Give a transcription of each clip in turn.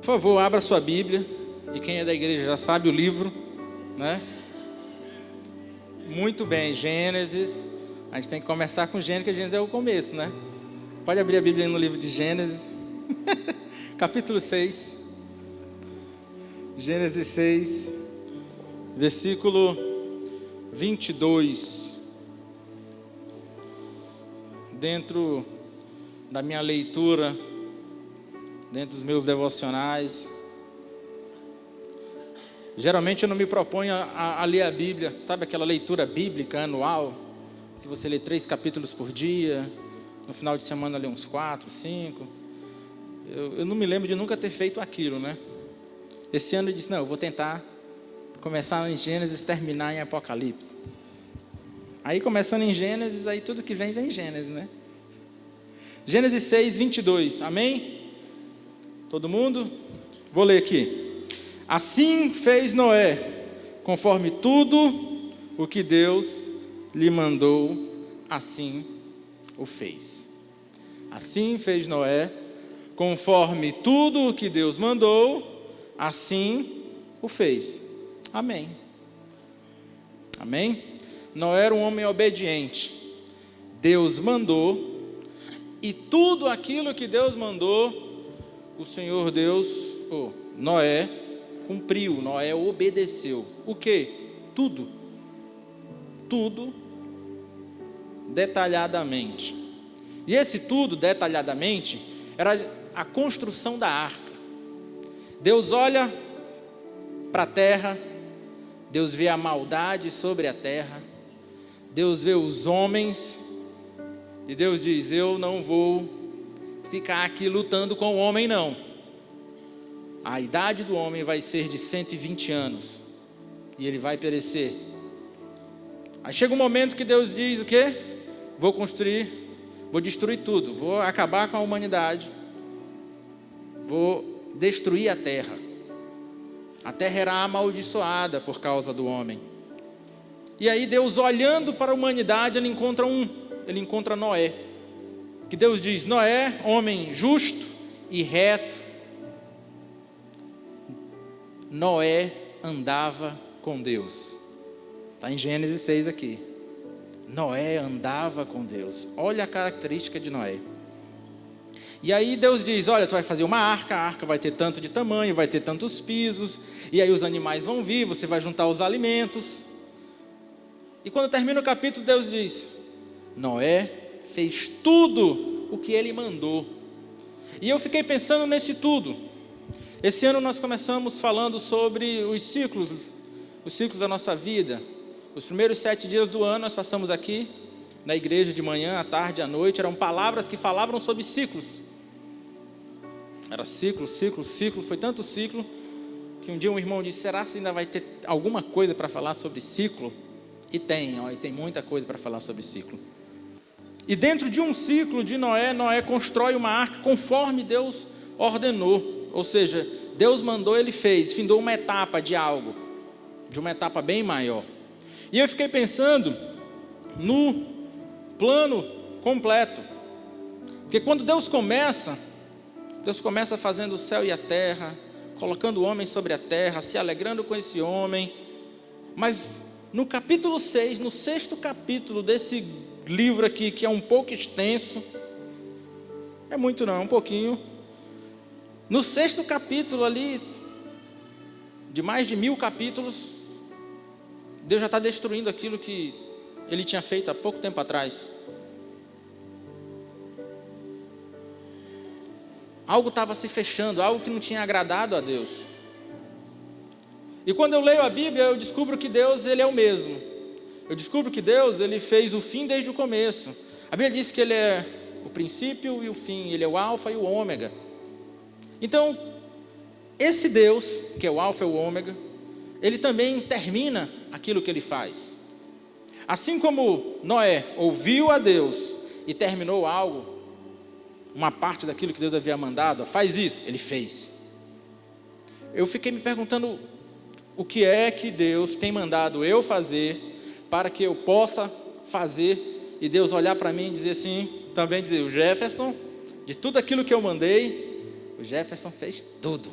favor, abra sua Bíblia. E quem é da igreja já sabe o livro, né? Muito bem, Gênesis. A gente tem que começar com Gênesis, que Gênesis é o começo, né? Pode abrir a Bíblia no livro de Gênesis. Capítulo 6. Gênesis 6, versículo 22. Dentro da minha leitura, dentro dos meus devocionais, geralmente eu não me proponho a ler a Bíblia, sabe aquela leitura bíblica anual, que você lê 3 capítulos por dia, no final de semana lê uns 4, 5, eu não me lembro de nunca ter feito aquilo, né? Esse ano eu disse, não, eu vou tentar começar em Gênesis e terminar em Apocalipse. Aí começando em Gênesis, aí tudo que vem em Gênesis, né? Gênesis 6, 22, amém? Todo mundo? Vou ler aqui. Assim fez Noé, conforme tudo o que Deus lhe mandou, assim o fez. Assim fez Noé, conforme tudo o que Deus mandou, assim o fez. Amém. Amém? Noé era um homem obediente. Deus mandou, e tudo aquilo que Deus mandou, o Senhor Deus, Noé, cumpriu, Noé obedeceu. O quê? Tudo. Tudo detalhadamente. E esse tudo detalhadamente era a construção da arca. Deus olha para a terra, Deus vê a maldade sobre a terra, Deus vê os homens, e Deus diz, eu não vou ficar aqui lutando com o homem não. A idade do homem vai ser de 120 anos, e ele vai perecer. Aí chega um momento que Deus diz o quê? Vou destruir tudo, vou acabar com a humanidade, vou destruir a terra. A terra era amaldiçoada por causa do homem. E aí Deus, olhando para a humanidade, ele encontra Noé. Que Deus diz, Noé, homem justo e reto. Noé andava com Deus. Está em Gênesis 6 aqui. Noé andava com Deus. Olha a característica de Noé. E aí Deus diz, olha, tu vai fazer uma arca, a arca vai ter tanto de tamanho, vai ter tantos pisos, e aí os animais vão vir, você vai juntar os alimentos. E quando termina o capítulo, Deus diz, Noé fez tudo o que ele mandou. E eu fiquei pensando nesse tudo. Esse ano nós começamos falando sobre os ciclos da nossa vida. Os primeiros 7 dias do ano nós passamos aqui na igreja de manhã, à tarde, à noite, eram palavras que falavam sobre ciclos. Era ciclo, foi tanto ciclo, que um dia um irmão disse, será que ainda vai ter alguma coisa para falar sobre ciclo? E tem muita coisa para falar sobre ciclo. E dentro de um ciclo de Noé, Noé constrói uma arca conforme Deus ordenou. Ou seja, Deus mandou, ele fez, findou uma etapa de algo, de uma etapa bem maior. E eu fiquei pensando no plano completo. Porque quando Deus começa fazendo o céu e a terra, colocando o homem sobre a terra, se alegrando com esse homem. Mas no capítulo 6, no 6º capítulo desse livro aqui, que é um pouco extenso, é muito não, é um pouquinho. No 6º capítulo ali, de mais de 1000 capítulos, Deus já está destruindo aquilo que ele tinha feito há pouco tempo atrás. Algo estava se fechando, algo que não tinha agradado a Deus. E quando eu leio a Bíblia, eu descubro que Deus, ele é o mesmo. Eu descubro que Deus, ele fez o fim desde o começo. A Bíblia diz que ele é o princípio e o fim, ele é o alfa e o ômega. Então, esse Deus, que é o alfa e o ômega, ele também termina aquilo que ele faz. Assim como Noé ouviu a Deus e terminou algo, uma parte daquilo que Deus havia mandado, faz isso, ele fez. Eu fiquei me perguntando o que é que Deus tem mandado eu fazer para que eu possa fazer, e Deus olhar para mim e dizer assim, também dizer, o Jefferson, de tudo aquilo que eu mandei, o Jefferson fez tudo.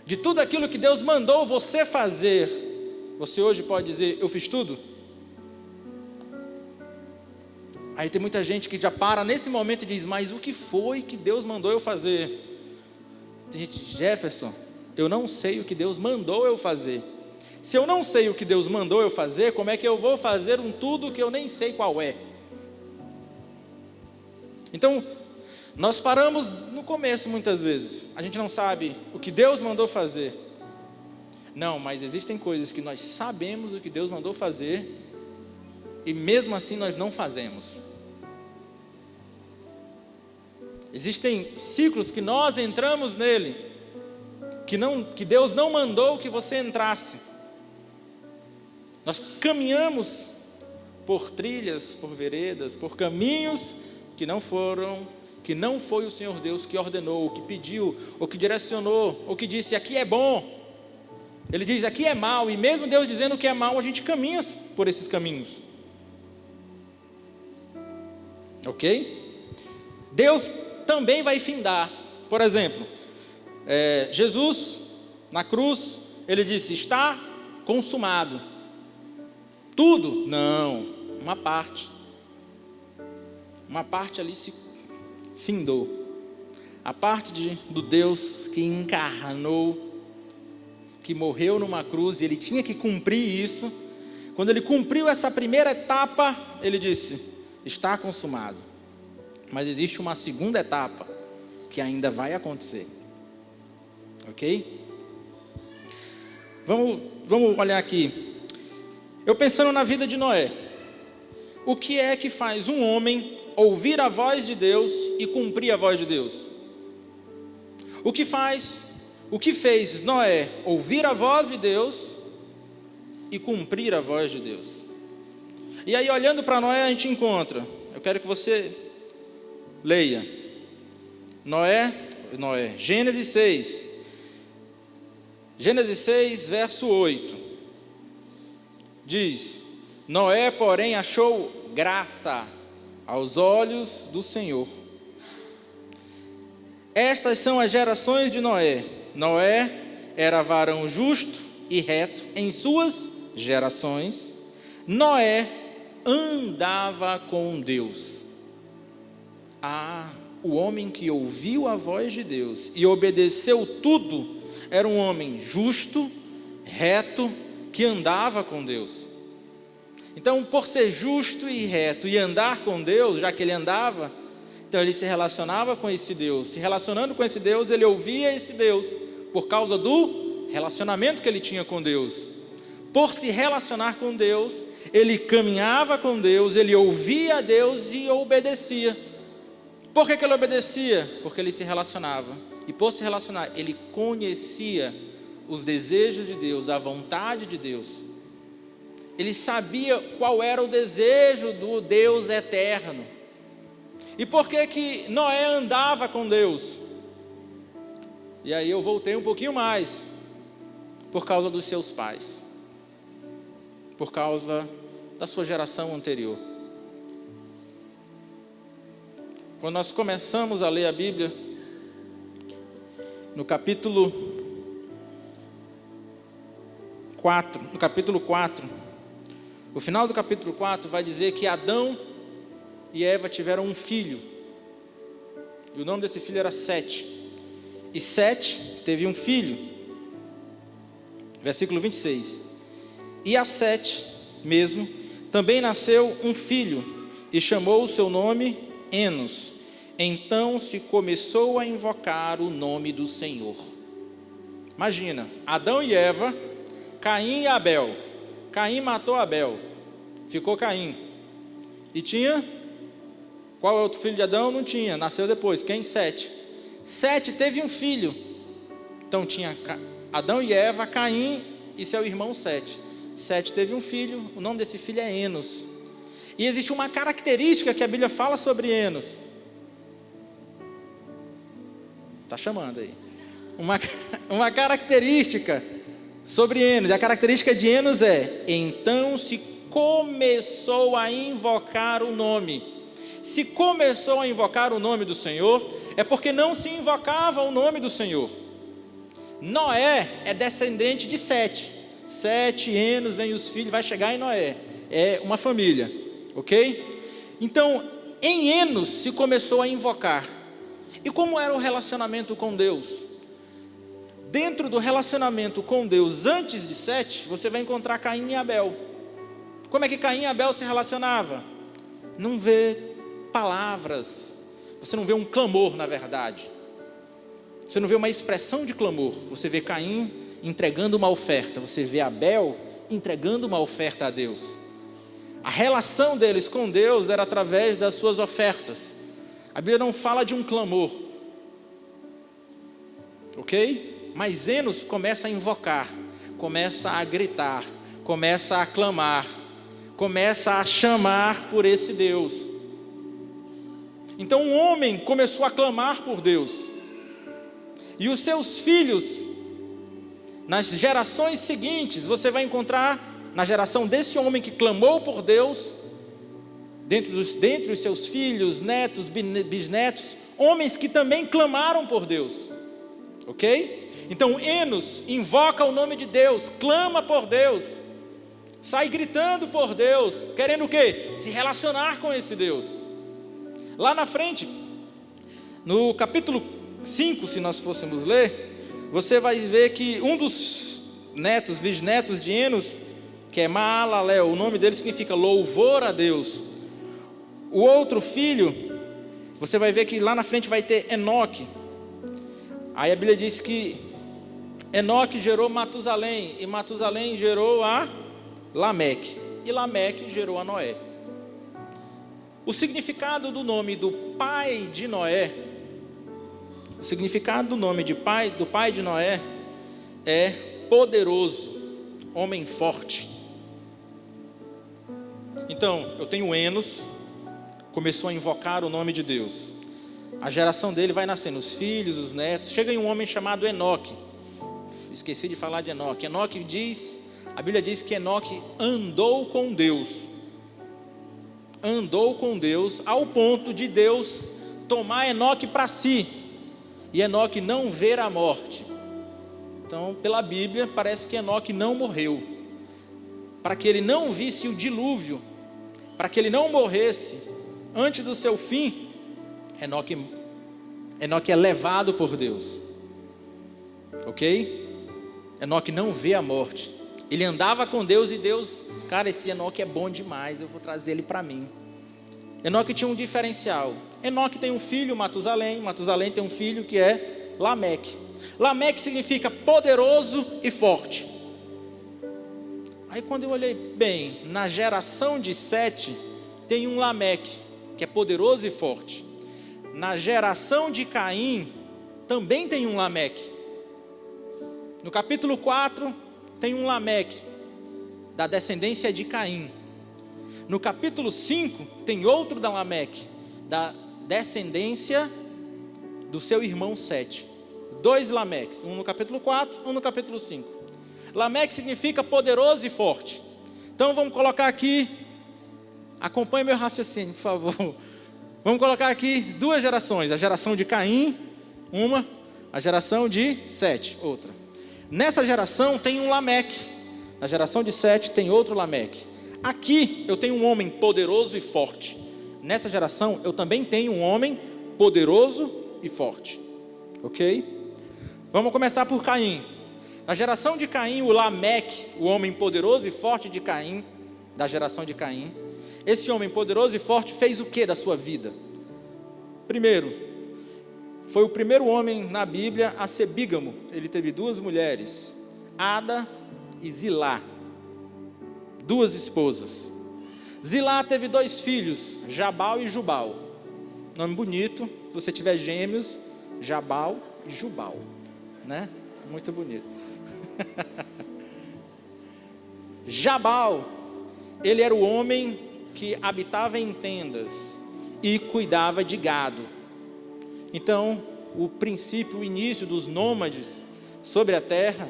De tudo aquilo que Deus mandou você fazer, você hoje pode dizer: eu fiz tudo? Aí tem muita gente que já para nesse momento e diz: mas o que foi que Deus mandou eu fazer? Tem gente: Jefferson, eu não sei o que Deus mandou eu fazer. Se eu não sei o que Deus mandou eu fazer, como é que eu vou fazer um tudo que eu nem sei qual é? Então, nós paramos no começo muitas vezes. A gente não sabe o que Deus mandou fazer. Não, mas existem coisas que nós sabemos o que Deus mandou fazer e mesmo assim nós não fazemos. Existem ciclos que nós entramos nele, que Deus não mandou que você entrasse. Nós caminhamos por trilhas, por veredas, por caminhos que não foi o Senhor Deus que ordenou, que pediu, ou que direcionou, ou que disse: aqui é bom. Ele diz: aqui é mal, e mesmo Deus dizendo que é mal, a gente caminha por esses caminhos. Ok? Deus também vai findar. Por exemplo, Jesus na cruz, ele disse: está consumado. Tudo? Não, uma parte ali se findou. A parte do Deus que encarnou, que morreu numa cruz, e ele tinha que cumprir isso. Quando ele cumpriu essa primeira etapa, ele disse: está consumado. Mas existe uma segunda etapa que ainda vai acontecer. Ok? Vamos olhar aqui. Eu pensando na vida de Noé, o que é que faz um homem ouvir a voz de Deus e cumprir a voz de Deus? O que fez Noé ouvir a voz de Deus e cumprir a voz de Deus? E aí, olhando para Noé, a gente encontra, eu quero que você leia, Gênesis 6, verso 8, diz: Noé, porém, achou graça aos olhos do Senhor. Estas são as gerações de Noé. Noé era varão justo e reto em suas gerações. Noé andava com Deus. O homem que ouviu a voz de Deus e obedeceu tudo, era um homem justo, reto, que andava com Deus. Então, por ser justo e reto e andar com Deus, já que ele andava, então ele se relacionava com esse Deus. Se relacionando com esse Deus, ele ouvia esse Deus, por causa do relacionamento que ele tinha com Deus. Por se relacionar com Deus, ele caminhava com Deus, ele ouvia a Deus e obedecia. Por que ele obedecia? Porque ele se relacionava. E por se relacionar, ele conhecia os desejos de Deus, a vontade de Deus. Ele sabia qual era o desejo do Deus eterno. E por que Noé andava com Deus? E aí eu voltei um pouquinho mais. Por causa dos seus pais. Por causa da sua geração anterior. Quando nós começamos a ler a Bíblia, no capítulo 4, o final do capítulo 4 vai dizer que Adão e Eva tiveram um filho, e o nome desse filho era Sete, e Sete teve um filho, versículo 26, e a Sete mesmo também nasceu um filho, e chamou o seu nome Enos. Então se começou a invocar o nome do Senhor. Imagina, Adão e Eva, Caim e Abel. Caim matou Abel, ficou Caim. E tinha, qual é o outro filho de Adão? Não tinha, nasceu depois, quem? Sete. Sete teve um filho. Então tinha Adão e Eva, Caim e seu irmão Sete. Sete teve um filho, o nome desse filho é Enos. E existe uma característica que a Bíblia fala sobre Enos. Está chamando aí. Uma característica sobre Enos. A característica de Enos é: então se começou a invocar o nome. Se começou a invocar o nome do Senhor, é porque não se invocava o nome do Senhor. Noé é descendente de Sete. Sete, Enos, vem os filhos, vai chegar em Noé. É uma família, ok? Então, em Enos se começou a invocar. E como era o relacionamento com Deus? Dentro do relacionamento com Deus, antes de Sete, você vai encontrar Caim e Abel. Como é que Caim e Abel se relacionavam? Não vê palavras, você não vê um clamor, na verdade. Você não vê uma expressão de clamor. Você vê Caim entregando uma oferta, você vê Abel entregando uma oferta a Deus. A relação deles com Deus era através das suas ofertas. A Bíblia não fala de um clamor, ok? Mas Enos começa a invocar, começa a gritar, começa a clamar, começa a chamar por esse Deus. Então um homem começou a clamar por Deus. E os seus filhos, nas gerações seguintes, você vai encontrar na geração desse homem que clamou por Deus, dentre os seus filhos, netos, bisnetos, homens que também clamaram por Deus, ok? Então Enos invoca o nome de Deus, clama por Deus, sai gritando por Deus, querendo o quê? Se relacionar com esse Deus. Lá na frente, no capítulo 5, se nós fôssemos ler, você vai ver que um dos netos, bisnetos de Enos, que é Maalalel, o nome dele significa louvor a Deus. O outro filho, você vai ver que lá na frente vai ter Enoque. Aí a Bíblia diz que Enoque gerou Matusalém, e Matusalém gerou a Lameque, e Lameque gerou a Noé. O significado do nome do pai de Noé, o significado do nome do pai de Noé é poderoso, homem forte. Então, eu tenho Enos, começou a invocar o nome de Deus. A geração dele vai nascendo, os filhos, os netos. Chega em um homem chamado Enoque. Esqueci de falar de Enoque. Enoque diz, a Bíblia diz que Enoque andou com Deus. Andou com Deus ao ponto de Deus tomar Enoque para si. E Enoque não ver a morte. Então, pela Bíblia, parece que Enoque não morreu. Para que ele não visse o dilúvio, para que ele não morresse antes do seu fim, Enoque é levado por Deus, ok? Enoque não vê a morte, ele andava com Deus e Deus, cara, esse Enoque é bom demais, eu vou trazer ele para mim. Enoque tinha um diferencial. Enoque tem um filho, Matusalém. Matusalém tem um filho que é Lameque. Lameque significa poderoso e forte. Aí quando eu olhei bem, na geração de Sete tem um Lameque, que é poderoso e forte. Na geração de Caim também tem um Lameque. No capítulo 4 tem um Lameque, da descendência de Caim. No capítulo 5 tem outro da Lameque, da descendência do seu irmão Sete. Dois Lameques, um no capítulo 4, um no capítulo 5. Lameque significa poderoso e forte. Então vamos colocar aqui, acompanhe meu raciocínio, por favor. Vamos colocar aqui duas gerações, a geração de Caim, uma, a geração de Sete, outra. Nessa geração tem um Lameque, na geração de Sete tem outro Lameque. Aqui eu tenho um homem poderoso e forte. Nessa geração eu também tenho um homem poderoso e forte, ok? Vamos começar por Caim. Na geração de Caim, o Lameque, o homem poderoso e forte de Caim, da geração de Caim, esse homem poderoso e forte fez o que da sua vida? Primeiro, foi o primeiro homem na Bíblia a ser bígamo. Ele teve duas mulheres, Ada e Zilá, duas esposas. Zilá teve dois filhos, Jabal e Jubal. Nome bonito, se você tiver gêmeos, Jabal e Jubal, né? Muito bonito. Jabal, ele era o homem que habitava em tendas e cuidava de gado. Então, o princípio, o início dos nômades sobre a terra,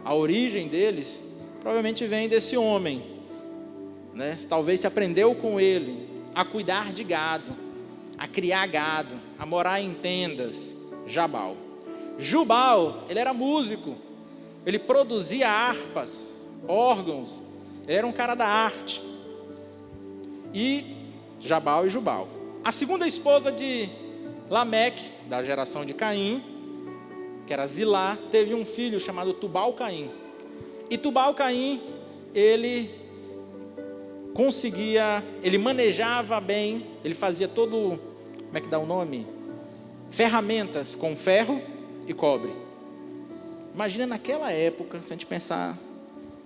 a origem deles, provavelmente vem desse homem, né? Talvez se aprendeu com ele a cuidar de gado, a criar gado, a morar em tendas. Jabal. Jubal, ele era músico, ele produzia harpas, órgãos, ele era um cara da arte. E Jabal e Jubal. A segunda esposa de Lameque, da geração de Caim, que era Zilá, teve um filho chamado Tubal-Caim. E Tubal-Caim, ele manejava bem, ele fazia todo, como é que dá o nome? Ferramentas com ferro e cobre. Imagina naquela época, se a gente pensar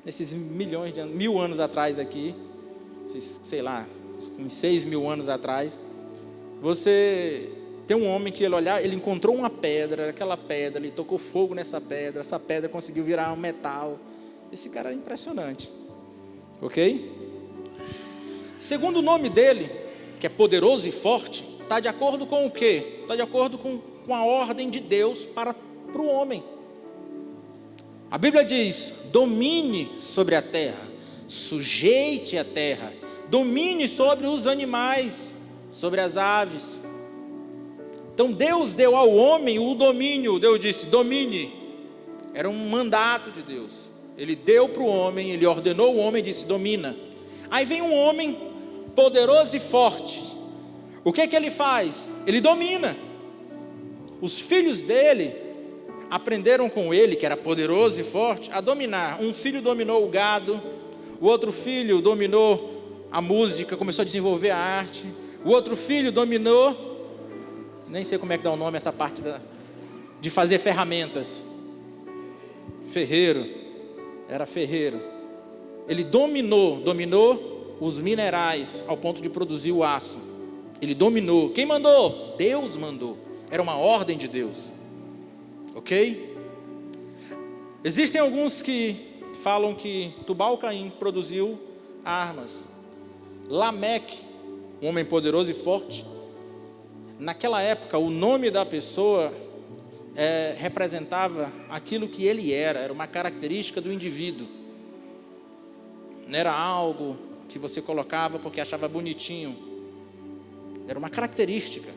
nesses milhões de anos, 1000 anos atrás aqui, sei lá, uns 6.000 anos atrás, você tem um homem que ele encontrou uma pedra, aquela pedra, ele tocou fogo nessa pedra, essa pedra conseguiu virar um metal. Esse cara é impressionante, ok? Segundo o nome dele, que é poderoso e forte, está de acordo com o quê? Está de acordo com a ordem de Deus para o homem. A Bíblia diz: domine sobre a terra, sujeite a terra, domine sobre os animais, sobre as aves. Então Deus deu ao homem o domínio. Deus disse: domine. Era um mandato de Deus. Ele deu para o homem, ele ordenou o homem e disse: domina. Aí vem um homem poderoso e forte. O que ele faz? Ele domina. Os filhos dele aprenderam com ele, que era poderoso e forte, a dominar. Um filho dominou o gado, o outro filho dominou a música, começou a desenvolver a arte. O outro filho dominou, nem sei como é que dá o nome essa parte de fazer ferramentas. Ferreiro, era ferreiro. Ele dominou os minerais ao ponto de produzir o aço. Ele dominou. Quem mandou? Deus mandou. Era uma ordem de Deus. Ok? Existem alguns que falam que Tubal-Caim produziu armas. Lameque, um homem poderoso e forte, naquela época o nome da pessoa representava aquilo que ele era uma característica do indivíduo. Não era algo que você colocava porque achava bonitinho, era uma característica,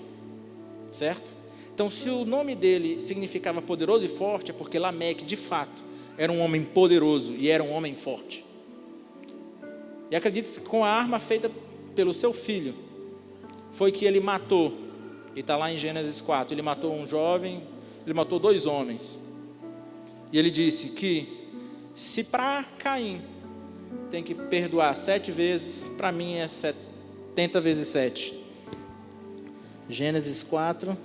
certo? Então, se o nome dele significava poderoso e forte, é porque Lameque, de fato, era um homem poderoso e era um homem forte. E acredite-se que com a arma feita pelo seu filho, foi que ele matou, e está lá em Gênesis 4, ele matou um jovem, ele matou 2 homens. E ele disse que, se para Caim tem que perdoar 7 vezes, para mim é 70 vezes 7. Gênesis 4,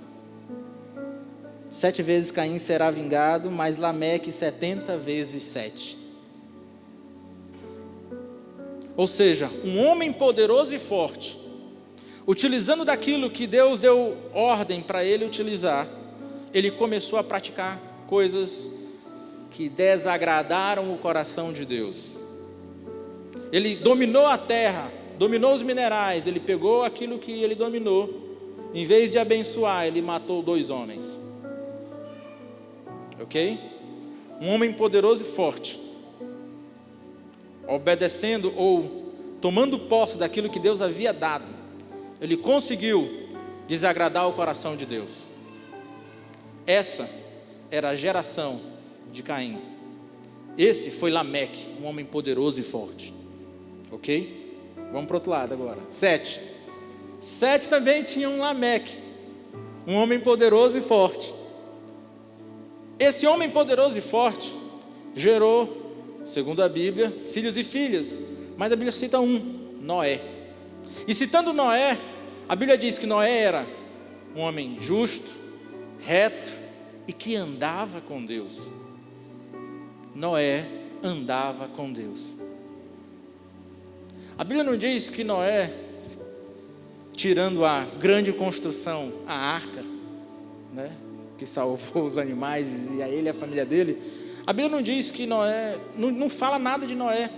7 vezes Caim será vingado, mas Lameque 70 vezes 7. Ou seja, um homem poderoso e forte, utilizando daquilo que Deus deu ordem para ele utilizar, ele começou a praticar coisas que desagradaram o coração de Deus. Ele dominou a terra, dominou os minerais, ele pegou aquilo que ele dominou, em vez de abençoar, ele matou 2 homens. Ok? Um homem poderoso e forte, obedecendo ou tomando posse daquilo que Deus havia dado, ele conseguiu desagradar o coração de Deus. Essa era a geração de Caim. Esse foi Lameque, um homem poderoso e forte. Ok? Vamos para o outro lado agora. 7 também tinha um Lameque, um homem poderoso e forte. Esse homem poderoso e forte gerou, segundo a Bíblia, filhos e filhas, mas a Bíblia cita um, Noé. E citando Noé, a Bíblia diz que Noé era um homem justo, reto e que andava com Deus. Noé andava com Deus. A Bíblia não diz que Noé, tirando a grande construção, a arca, né, que salvou os animais e a ele e a família dele, a Bíblia não diz que Noé, não fala nada de Noé.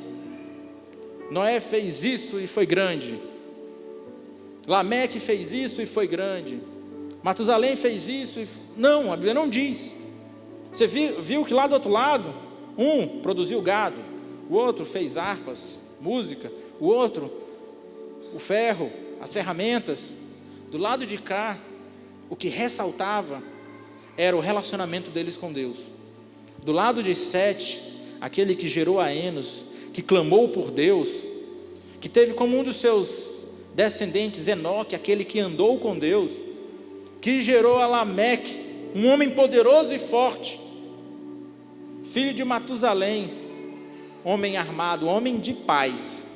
Noé fez isso e foi grande. Lameque fez isso e foi grande. Matusalém fez isso e... Não, a Bíblia não diz. Você viu que lá do outro lado, um produziu gado, o outro fez harpas, música, o outro, o ferro, as ferramentas. Do lado de cá, o que ressaltava era o relacionamento deles com Deus. Do lado de Sete, aquele que gerou a Enos, que clamou por Deus, que teve como um dos seus descendentes Enoque, aquele que andou com Deus, que gerou a Lameque, um homem poderoso e forte, filho de Matusalém, homem armado, homem de paz.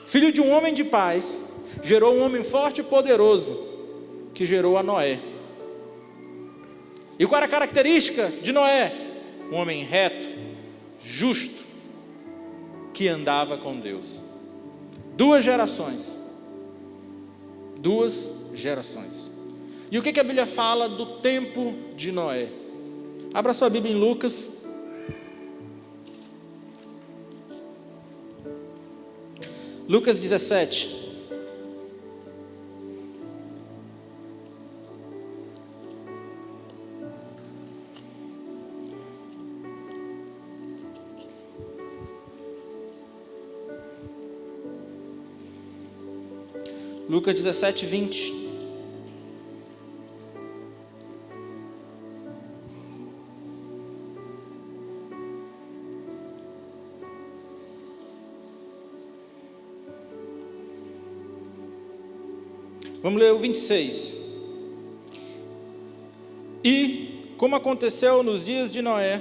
Filho de um homem de paz, gerou um homem forte e poderoso, que gerou a Noé. E qual era a característica de Noé? Um homem reto, justo, que andava com Deus. Duas gerações. E o que a Bíblia fala do tempo de Noé? Abra sua Bíblia em Lucas. Lucas 17. Lucas 17, 20. Vamos ler o 26. E, como aconteceu nos dias de Noé,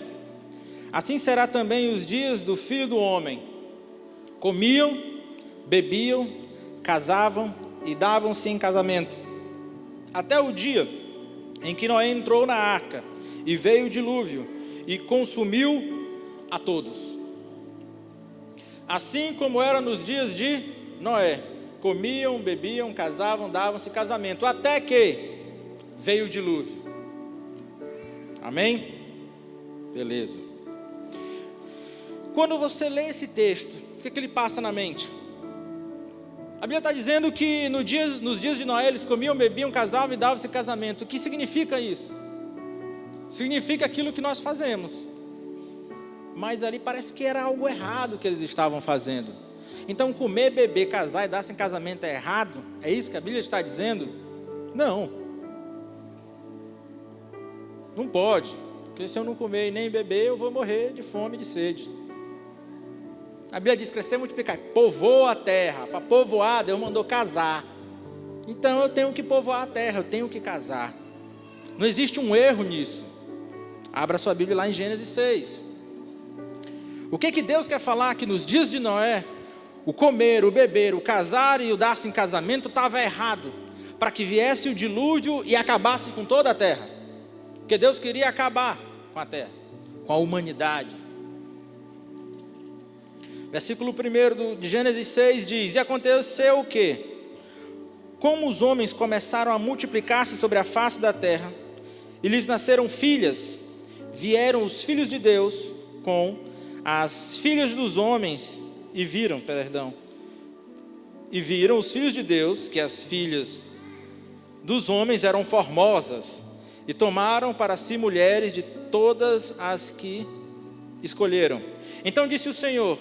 assim será também os dias do Filho do Homem. Comiam, bebiam, casavam e davam-se em casamento, até o dia em que Noé entrou na arca, e veio o dilúvio, e consumiu a todos. Assim como era nos dias de Noé, comiam, bebiam, casavam, davam-se em casamento, até que veio o dilúvio. Amém? Beleza. Quando você lê esse texto, o que ele passa na mente? A Bíblia está dizendo que nos dias de Noé eles comiam, bebiam, casavam e davam-se em casamento. O que significa isso? Significa aquilo que nós fazemos. Mas ali parece que era algo errado que eles estavam fazendo. Então comer, beber, casar e dar-se em casamento é errado? É isso que a Bíblia está dizendo? Não. Não pode. Porque se eu não comer e nem beber, eu vou morrer de fome e de sede. A Bíblia diz crescer e multiplicar, povoa a terra. Para povoar, Deus mandou casar. Então eu tenho que povoar a terra, eu tenho que casar. Não existe um erro nisso. Abra sua Bíblia lá em Gênesis 6. O que Deus quer falar? Que nos dias de Noé, o comer, o beber, o casar e o dar-se em casamento estava errado, para que viesse o dilúvio e acabasse com toda a terra. Porque Deus queria acabar com a terra, com a humanidade. Versículo 1 de Gênesis 6 diz: E aconteceu o quê? Como os homens começaram a multiplicar-se sobre a face da terra, e lhes nasceram filhas, vieram os filhos de Deus com as filhas dos homens, e viram os filhos de Deus, que as filhas dos homens eram formosas, e tomaram para si mulheres de todas as que escolheram. Então disse o Senhor: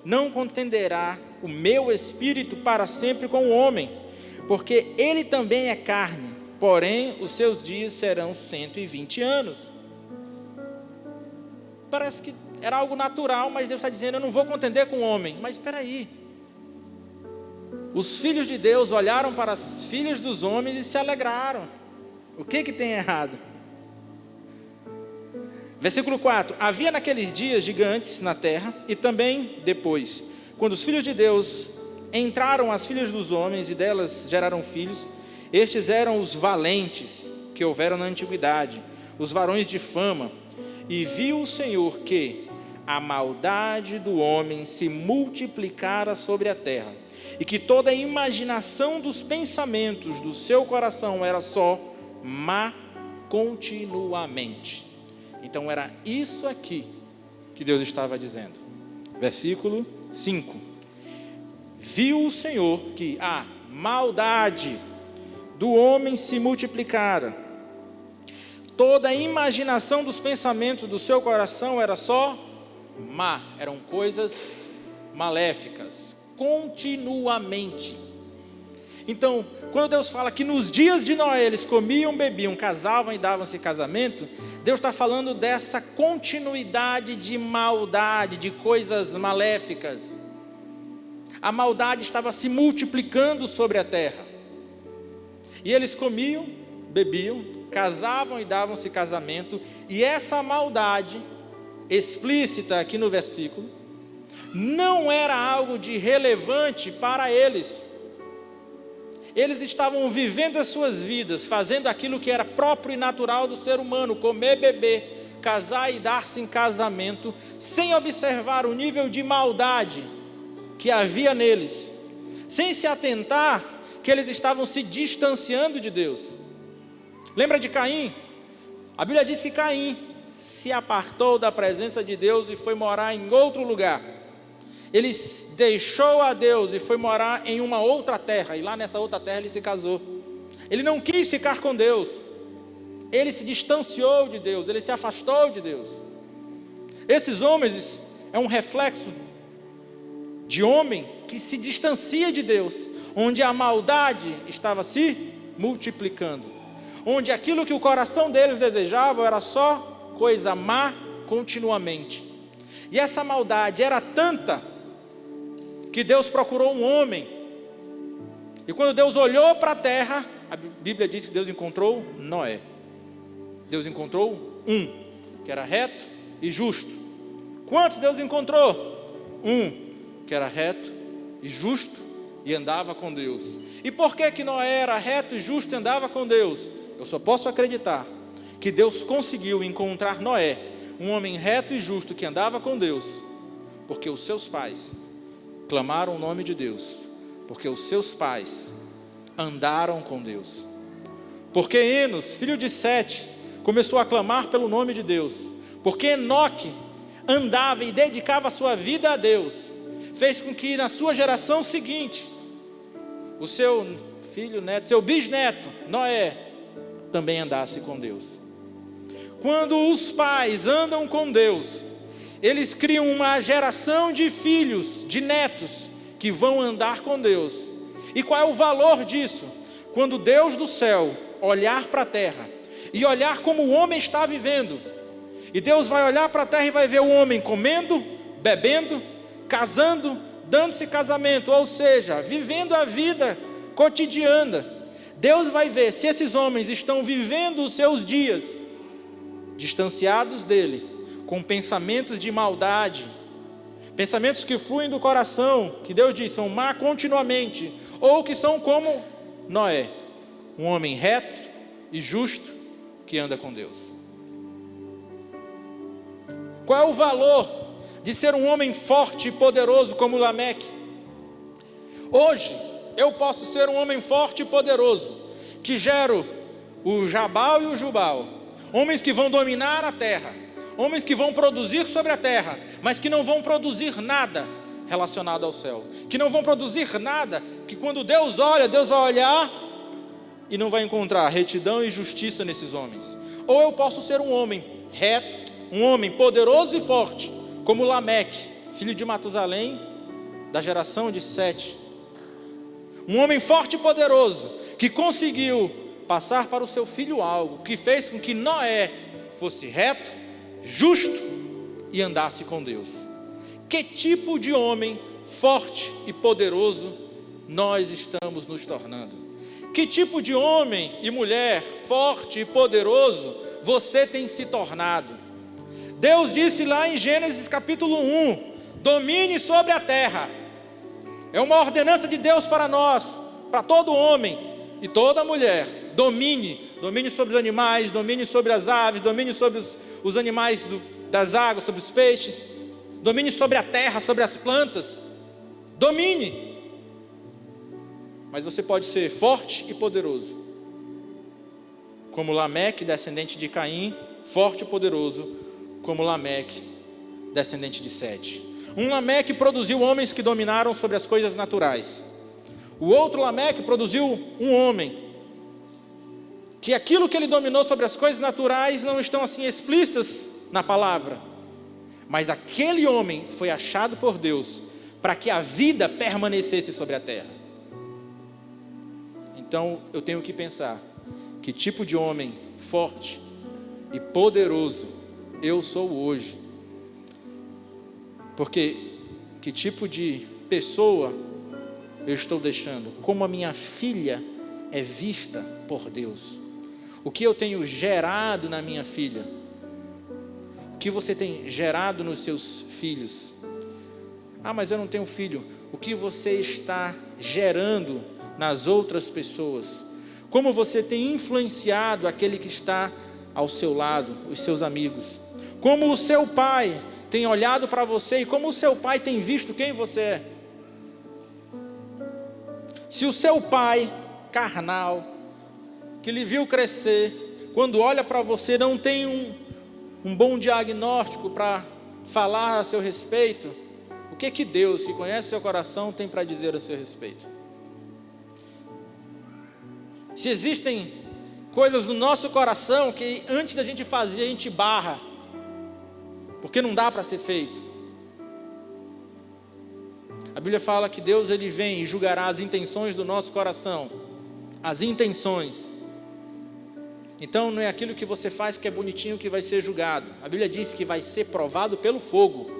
Não contenderá o meu espírito para sempre com o homem, porque ele também é carne, porém os seus dias serão 120 anos. Parece que era algo natural, mas Deus está dizendo: eu não vou contender com o homem. Mas espera aí. Os filhos de Deus olharam para as filhas dos homens e se alegraram. O que tem errado? Versículo 4: Havia naqueles dias gigantes na terra, e também depois, quando os filhos de Deus entraram as filhas dos homens, e delas geraram filhos, estes eram os valentes que houveram na antiguidade, os varões de fama. E viu o Senhor que a maldade do homem se multiplicara sobre a terra, e que toda a imaginação dos pensamentos do seu coração era só má continuamente. Então era isso aqui que Deus estava dizendo. Versículo 5: Viu o Senhor que a maldade do homem se multiplicara, toda a imaginação dos pensamentos do seu coração era só má, eram coisas maléficas, continuamente. Então, quando Deus fala que nos dias de Noé eles comiam, bebiam, casavam e davam-se casamento, Deus está falando dessa continuidade de maldade, de coisas maléficas. A maldade estava se multiplicando sobre a terra. E eles comiam, bebiam, casavam e davam-se casamento, e essa maldade explícita aqui no versículo não era algo de relevante para eles. Eles estavam vivendo as suas vidas, fazendo aquilo que era próprio e natural do ser humano, comer, beber, casar e dar-se em casamento, sem observar o nível de maldade que havia neles, sem se atentar que eles estavam se distanciando de Deus. Lembra de Caim? A Bíblia diz que Caim se apartou da presença de Deus e foi morar em outro lugar. Ele deixou a Deus e foi morar em uma outra terra, e lá nessa outra terra ele se casou. Ele não quis ficar com Deus, ele se distanciou de Deus, ele se afastou de Deus. Esses homens é um reflexo de homem que se distancia de Deus, onde a maldade estava se multiplicando, onde aquilo que o coração deles desejava era só coisa má continuamente. E essa maldade era tanta que Deus procurou um homem, e quando Deus olhou para a terra, a Bíblia diz que Deus encontrou Noé. Deus encontrou um, que era reto e justo. Quantos Deus encontrou? Um, que era reto e justo e andava com Deus. E por que Noé era reto e justo e andava com Deus? Eu só posso acreditar que Deus conseguiu encontrar Noé, um homem reto e justo que andava com Deus, porque os seus pais clamaram o nome de Deus, porque os seus pais andaram com Deus. Porque Enos, filho de Sete, começou a clamar pelo nome de Deus, porque Enoque andava e dedicava a sua vida a Deus, fez com que na sua geração seguinte, o seu filho, neto, seu bisneto, Noé, também andasse com Deus. Quando os pais andam com Deus, eles criam uma geração de filhos, de netos, que vão andar com Deus. E qual é o valor disso? Quando Deus do céu olhar para a terra, e olhar como o homem está vivendo, e Deus vai olhar para a terra e vai ver o homem comendo, bebendo, casando, dando-se casamento, ou seja, vivendo a vida cotidiana. Deus vai ver se esses homens estão vivendo os seus dias distanciados dele, com pensamentos de maldade, pensamentos que fluem do coração, que Deus diz, são má continuamente, ou que são como Noé, um homem reto e justo que anda com Deus. Qual é o valor de ser um homem forte e poderoso como Lameque? Hoje, eu posso ser um homem forte e poderoso, que gero o Jabal e o Jubal, homens que vão dominar a terra, homens que vão produzir sobre a terra, mas que não vão produzir nada relacionado ao céu, que não vão produzir nada, que quando Deus olha, Deus vai olhar e não vai encontrar retidão e justiça nesses homens. Ou eu posso ser um homem reto, um homem poderoso e forte, como Lameque, filho de Matusalém, da geração de Sete, um homem forte e poderoso, que conseguiu passar para o seu filho algo, que fez com que Noé fosse reto, justo e andasse com Deus. Que tipo de homem forte e poderoso nós estamos nos tornando? Que tipo de homem e mulher forte e poderoso você tem se tornado? Deus disse lá em Gênesis capítulo 1, domine sobre a terra. É uma ordenança de Deus para nós, para todo homem e toda mulher. Domine sobre os animais, domine sobre as aves, domine sobre os animais das águas, sobre os peixes, domine sobre a terra, sobre as plantas, domine. Mas você pode ser forte e poderoso, como Lameque, descendente de Caim, forte e poderoso, como Lameque, descendente de Sete. Um Lameque produziu homens que dominaram sobre as coisas naturais. O outro Lameque produziu um homem que aquilo que ele dominou sobre as coisas naturais não estão assim explícitas na palavra, mas aquele homem foi achado por Deus para que a vida permanecesse sobre a terra. Então eu tenho que pensar, que tipo de homem forte e poderoso eu sou hoje? Porque que tipo de pessoa eu estou deixando? Como a minha filha é vista por Deus? O que eu tenho gerado na minha filha? O que você tem gerado nos seus filhos? Ah, mas eu não tenho filho. O que você está gerando nas outras pessoas? Como você tem influenciado aquele que está ao seu lado, os seus amigos? Como o seu pai tem olhado para você e como o seu pai tem visto quem você é? Se o seu pai carnal, que lhe viu crescer, quando olha para você não tem um bom diagnóstico para falar a seu respeito, o que Deus, que conhece o seu coração, tem para dizer a seu respeito? Se existem coisas no nosso coração que antes da gente fazer a gente barra, porque não dá para ser feito. A Bíblia fala que Deus ele vem e julgará as intenções do nosso coração, as intenções. Então não é aquilo que você faz que é bonitinho que vai ser julgado. A Bíblia diz que vai ser provado pelo fogo.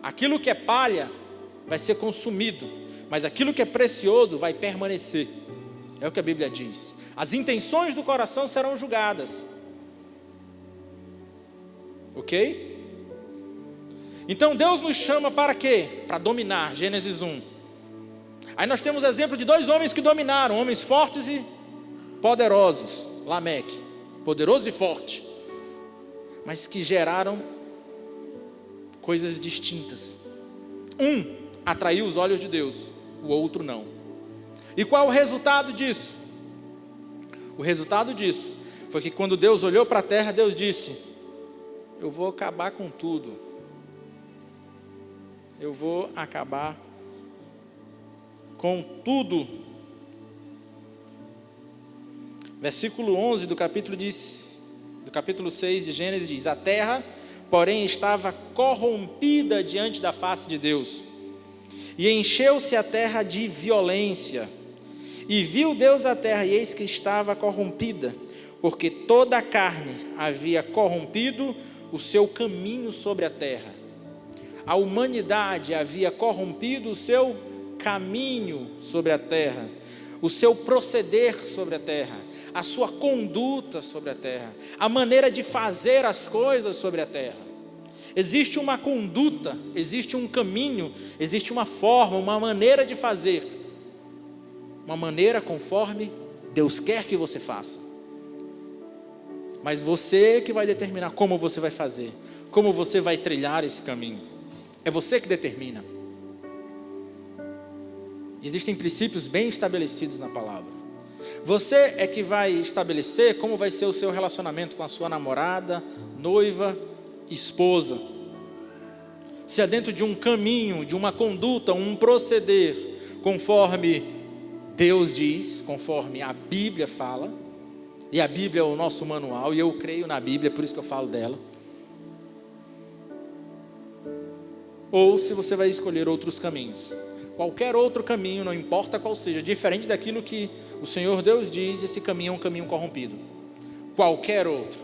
Aquilo que é palha vai ser consumido, mas aquilo que é precioso vai permanecer. É o que a Bíblia diz. As intenções do coração serão julgadas. Ok? Então Deus nos chama para quê? Para dominar, Gênesis 1. Aí nós temos exemplo de dois homens que dominaram, homens fortes e poderosos. Lameque, poderoso e forte, mas que geraram coisas distintas. Um atraiu os olhos de Deus, o outro não. E qual o resultado disso? O resultado disso foi que quando Deus olhou para a terra, Deus disse: eu vou acabar com tudo. Eu vou acabar com tudo. Versículo 11 do capítulo 6 de Gênesis diz: a terra, porém, estava corrompida diante da face de Deus, e encheu-se a terra de violência. E viu Deus a terra, e eis que estava corrompida, porque toda a carne havia corrompido o seu caminho sobre a terra. A humanidade havia corrompido o seu caminho sobre a terra, o seu proceder sobre a terra, a sua conduta sobre a terra, a maneira de fazer as coisas sobre a terra. Existe uma conduta, existe um caminho, existe uma forma, uma maneira de fazer, uma maneira conforme Deus quer que você faça. Mas você que vai determinar como você vai fazer, como você vai trilhar esse caminho. É você que determina. Existem princípios bem estabelecidos na palavra. Você é que vai estabelecer como vai ser o seu relacionamento com a sua namorada, noiva, esposa. Se é dentro de um caminho, de uma conduta, um proceder, conforme Deus diz, conforme a Bíblia fala, e a Bíblia é o nosso manual, e eu creio na Bíblia, por isso que eu falo dela. Ou se você vai escolher outros caminhos. Qualquer outro caminho, não importa qual seja, diferente daquilo que o Senhor Deus diz, esse caminho é um caminho corrompido. Qualquer outro.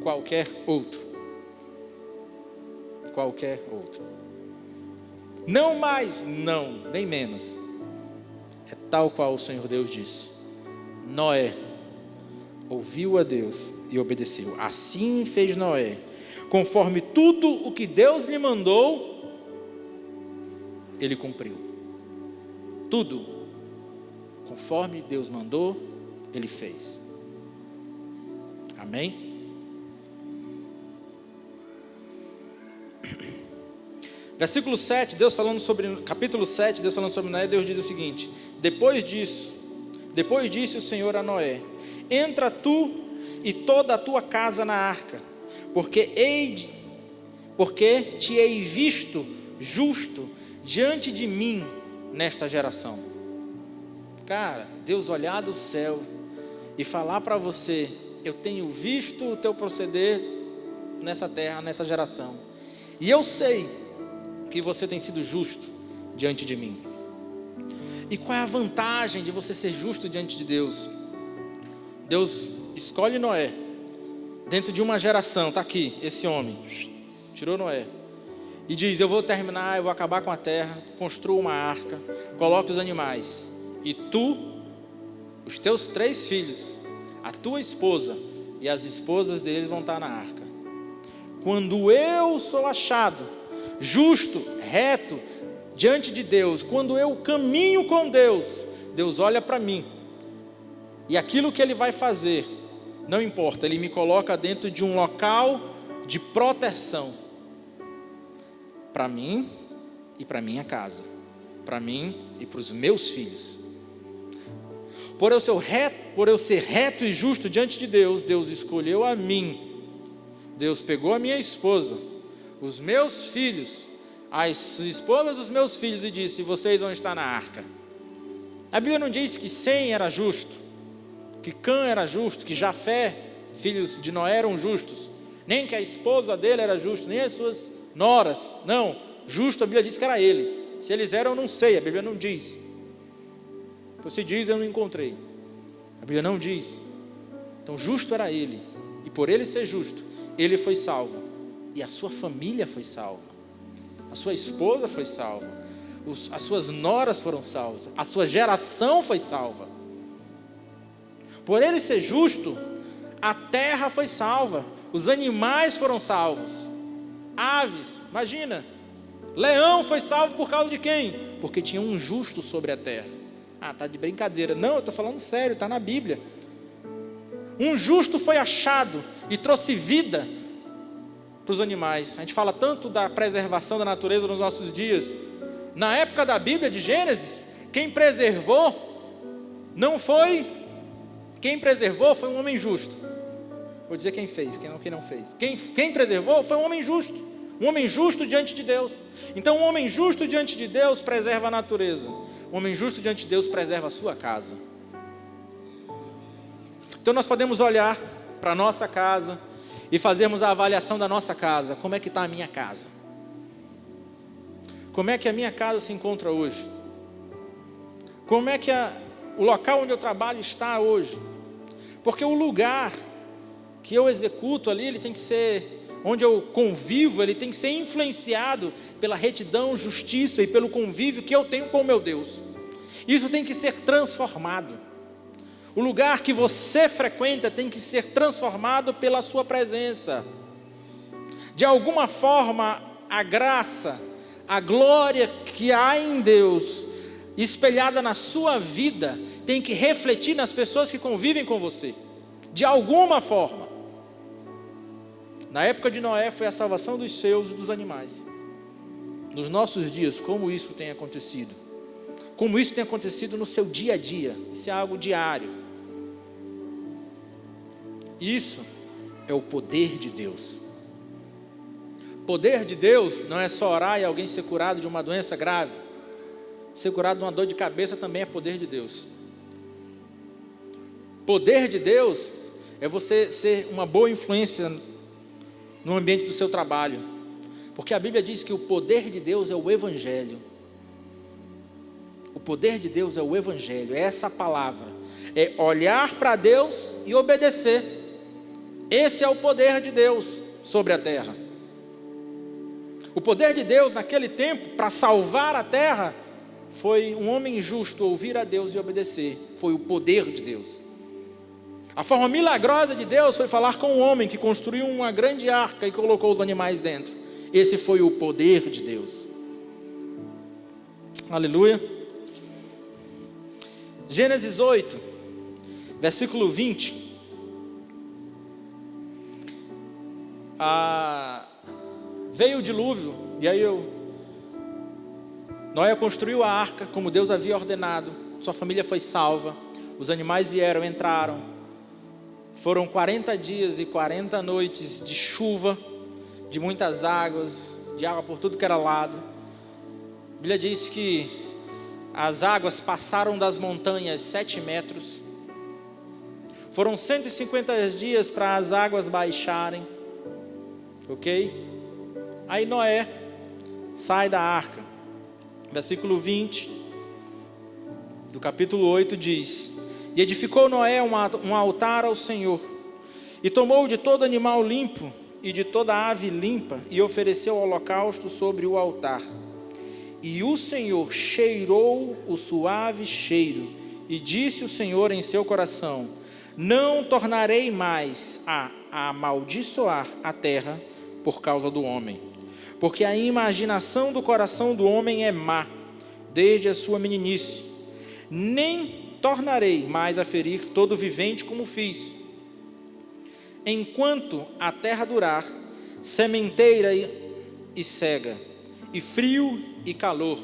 Qualquer outro. Qualquer outro. Não mais, não, nem menos. É tal qual o Senhor Deus disse. Noé ouviu a Deus e obedeceu. Assim fez Noé, conforme tudo o que Deus lhe mandou, ele cumpriu. Tudo, conforme Deus mandou, ele fez. Amém? Versículo 7, Deus falando sobre, capítulo 7, Deus falando sobre Noé, Deus diz o seguinte: depois disse o Senhor a Noé: entra tu e toda a tua casa na arca, porque te hei visto justo diante de mim nesta geração. Cara, Deus olhar do céu e falar para você: eu tenho visto o teu proceder nessa terra, nessa geração, e eu sei que você tem sido justo diante de mim. E qual é a vantagem de você ser justo diante de Deus? Deus escolhe Noé. Dentro de uma geração, está aqui, esse homem. Tirou Noé. E diz, eu vou terminar, eu vou acabar com a terra. Construa uma arca. Coloque os animais. E tu, os teus 3 filhos, a tua esposa e as esposas deles vão estar na arca. Quando eu sou achado justo, reto, diante de Deus, quando eu caminho com Deus, Deus olha para mim, e aquilo que Ele vai fazer, não importa, Ele me coloca dentro de um local de proteção, para mim e para minha casa, para mim e para os meus filhos. Por eu ser reto e justo diante de Deus, Deus escolheu a mim, Deus pegou a minha esposa, os meus filhos, as esposas dos meus filhos e disse, vocês vão estar na arca. A Bíblia não diz que Sem era justo, que Cã era justo, que Jafé, filhos de Noé, eram justos, nem que a esposa dele era justa, nem as suas noras, não, justo a Bíblia diz que era ele. Se eles eram, eu não sei, a Bíblia não diz. Se diz, eu não encontrei. A Bíblia não diz. Então justo era ele, e por ele ser justo, ele foi salvo, e a sua família foi salva, a sua esposa foi salva, as suas noras foram salvas, a sua geração foi salva. Por ele ser justo, a terra foi salva, os animais foram salvos, aves, imagina, leão foi salvo por causa de quem? Porque tinha um justo sobre a terra. Ah, tá de brincadeira. Não, eu estou falando sério, está na Bíblia. Um justo foi achado e trouxe vida para os animais. A gente fala tanto da preservação da natureza nos nossos dias. Na época da Bíblia, de Gênesis, quem preservou foi um homem justo. Vou dizer quem fez, quem não fez. Quem preservou foi um homem justo. Um homem justo diante de Deus. Então um homem justo diante de Deus preserva a natureza. Um homem justo diante de Deus preserva a sua casa. Então nós podemos olhar para a nossa casa e fazermos a avaliação da nossa casa. Como é que está a minha casa? Como é que a minha casa se encontra hoje? Como é que o local onde eu trabalho está hoje? Porque o lugar que eu executo ali, ele tem que ser... onde eu convivo, ele tem que ser influenciado pela retidão, justiça e pelo convívio que eu tenho com o meu Deus. Isso tem que ser transformado. O lugar que você frequenta tem que ser transformado pela sua presença. De alguma forma, a graça, a glória que há em Deus, espelhada na sua vida, tem que refletir nas pessoas que convivem com você. De alguma forma. Na época de Noé foi a salvação dos seus e dos animais. Nos nossos dias, como isso tem acontecido? Como isso tem acontecido no seu dia a dia? Isso é algo diário. Isso é o poder de Deus. O poder de Deus não é só orar e alguém ser curado de uma doença grave. Ser curado de uma dor de cabeça também é poder de Deus. Poder de Deus é você ser uma boa influência no ambiente do seu trabalho, porque a Bíblia diz que o poder de Deus é o Evangelho. O poder de Deus é o Evangelho, é essa palavra, é olhar para Deus e obedecer. Esse é o poder de Deus sobre a terra. O poder de Deus naquele tempo, para salvar a terra, foi um homem justo ouvir a Deus e obedecer, foi o poder de Deus. A forma milagrosa de Deus foi falar com um homem que construiu uma grande arca e colocou os animais dentro. Esse foi o poder de Deus. Aleluia. Gênesis 8, versículo 20. Veio o dilúvio, e aí Noé construiu a arca como Deus havia ordenado. Sua família foi salva. Os animais vieram, entraram. Foram 40 dias e 40 noites de chuva, de muitas águas, de água por tudo que era lado. A Bíblia diz que as águas passaram das montanhas 7 metros. Foram 150 dias para as águas baixarem. Ok? Aí Noé sai da arca. Versículo 20. do capítulo 8 diz: E edificou Noé um altar ao Senhor, e tomou de todo animal limpo e de toda ave limpa, e ofereceu holocausto sobre o altar. E o Senhor cheirou o suave cheiro, e disse o Senhor em seu coração: Não tornarei mais a amaldiçoar a terra por causa do homem, porque a imaginação do coração do homem é má, desde a sua meninice. Nem tornarei mais a ferir todo vivente como fiz. Enquanto a terra durar, sementeira e cega, e frio e calor,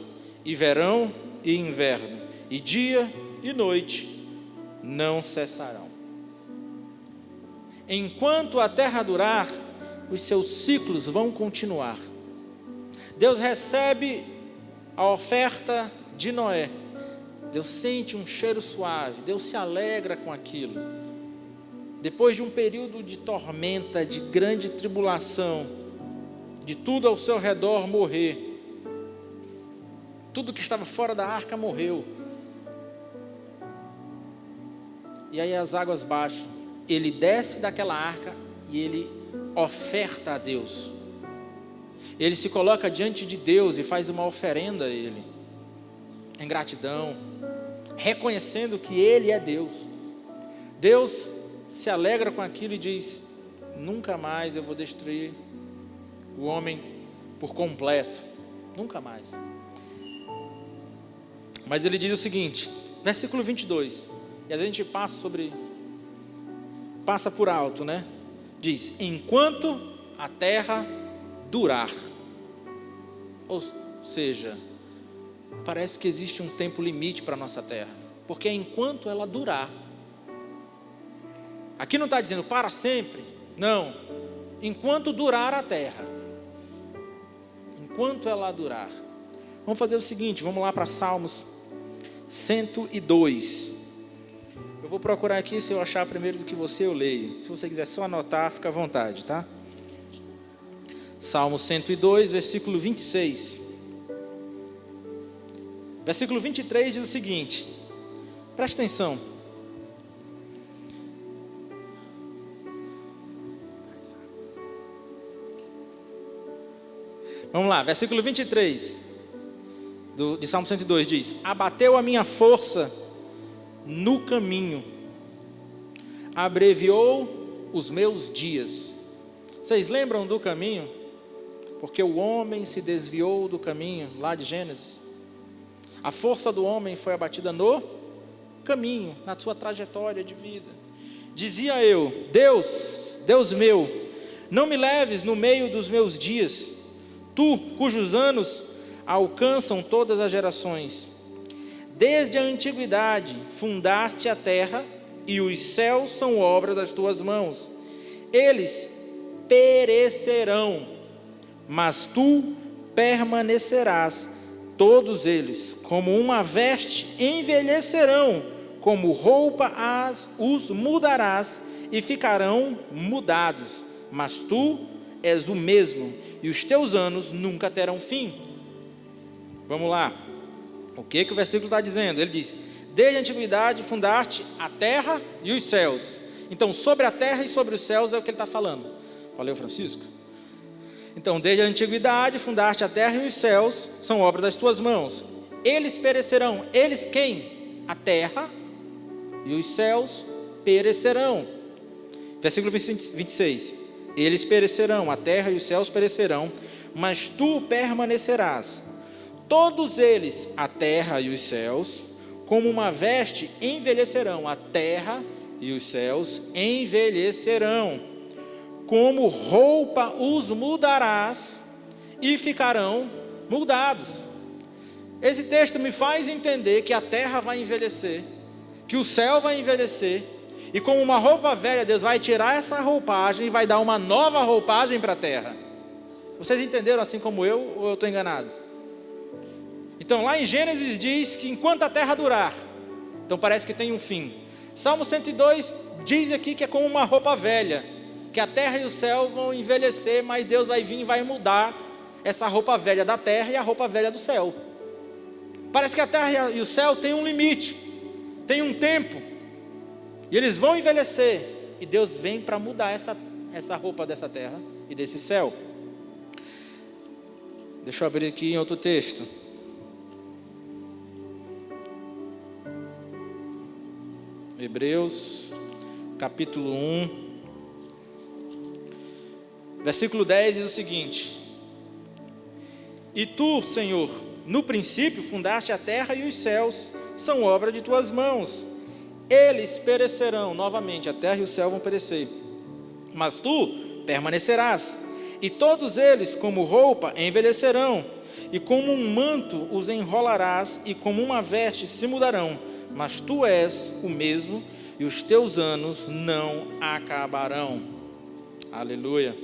e verão e inverno, e dia e noite não cessarão. Enquanto a terra durar, os seus ciclos vão continuar. Deus recebe a oferta de Noé. Deus sente um cheiro suave, Deus se alegra com aquilo. Depois de um período de tormenta, de grande tribulação, de tudo ao seu redor morrer, tudo que estava fora da arca morreu. E aí as águas baixam, ele desce daquela arca e ele oferta a Deus. Ele se coloca diante de Deus e faz uma oferenda a Ele, em gratidão, reconhecendo que Ele é Deus. Deus se alegra com aquilo e diz: nunca mais eu vou destruir o homem por completo, nunca mais. Mas ele diz o seguinte, versículo 22, e a gente passa por alto, né? Diz: enquanto a terra durar. Ou seja, parece que existe um tempo limite para a nossa terra, porque enquanto ela durar. Aqui não está dizendo para sempre, não, enquanto durar a terra, enquanto ela durar. Vamos fazer o seguinte, vamos lá para Salmos 102. Eu vou procurar aqui, se eu achar primeiro do que você, eu leio. Se você quiser só anotar, fica à vontade, tá? Salmo 102, versículo 26. Versículo 23 diz o seguinte, presta atenção. Vamos lá, versículo 23 de Salmo 102 diz: abateu a minha força no caminho, abreviou os meus dias. Vocês lembram do caminho? Porque o homem se desviou do caminho, lá de Gênesis. A força do homem foi abatida no caminho, na sua trajetória de vida. Dizia eu: Deus meu, não me leves no meio dos meus dias, tu, cujos anos alcançam todas as gerações. Desde a antiguidade fundaste a terra, e os céus são obras das tuas mãos. Eles perecerão, mas tu permanecerás. Todos eles, como uma veste, envelhecerão, como roupa os mudarás, e ficarão mudados. Mas tu és o mesmo, e os teus anos nunca terão fim. Vamos lá. O que o versículo está dizendo? Ele diz: desde a antiguidade fundaste a terra e os céus. Então, sobre a terra e sobre os céus é o que ele está falando. Valeu, Francisco? Então, desde a antiguidade fundaste a terra e os céus, são obras das tuas mãos. Eles perecerão. Eles quem? A terra e os céus perecerão. Versículo 26. Eles perecerão, a terra e os céus perecerão, mas tu permanecerás. Todos eles, a terra e os céus, como uma veste, envelhecerão. A terra e os céus envelhecerão. Como roupa os mudarás, e ficarão mudados. Esse texto me faz entender que a terra vai envelhecer, que o céu vai envelhecer, e como uma roupa velha, Deus vai tirar essa roupagem e vai dar uma nova roupagem para a terra. Vocês entenderam assim como eu, ou eu estou enganado? Então lá em Gênesis diz que enquanto a terra durar, então parece que tem um fim. Salmo 102 diz aqui que é como uma roupa velha, que a terra e o céu vão envelhecer, mas Deus vai vir e vai mudar essa roupa velha da terra e a roupa velha do céu. Parece que a terra e o céu têm um limite, tem um tempo, e eles vão envelhecer, e Deus vem para mudar essa roupa dessa terra e desse céu. Deixa eu abrir aqui em outro texto. Hebreus, capítulo 1, versículo 10 diz o seguinte: E tu, Senhor, no princípio fundaste a terra e os céus, são obra de tuas mãos. Eles perecerão, novamente, a terra e o céu vão perecer, mas tu permanecerás, e todos eles, como roupa, envelhecerão, e como um manto os enrolarás, e como uma veste se mudarão, mas tu és o mesmo, e os teus anos não acabarão. Aleluia.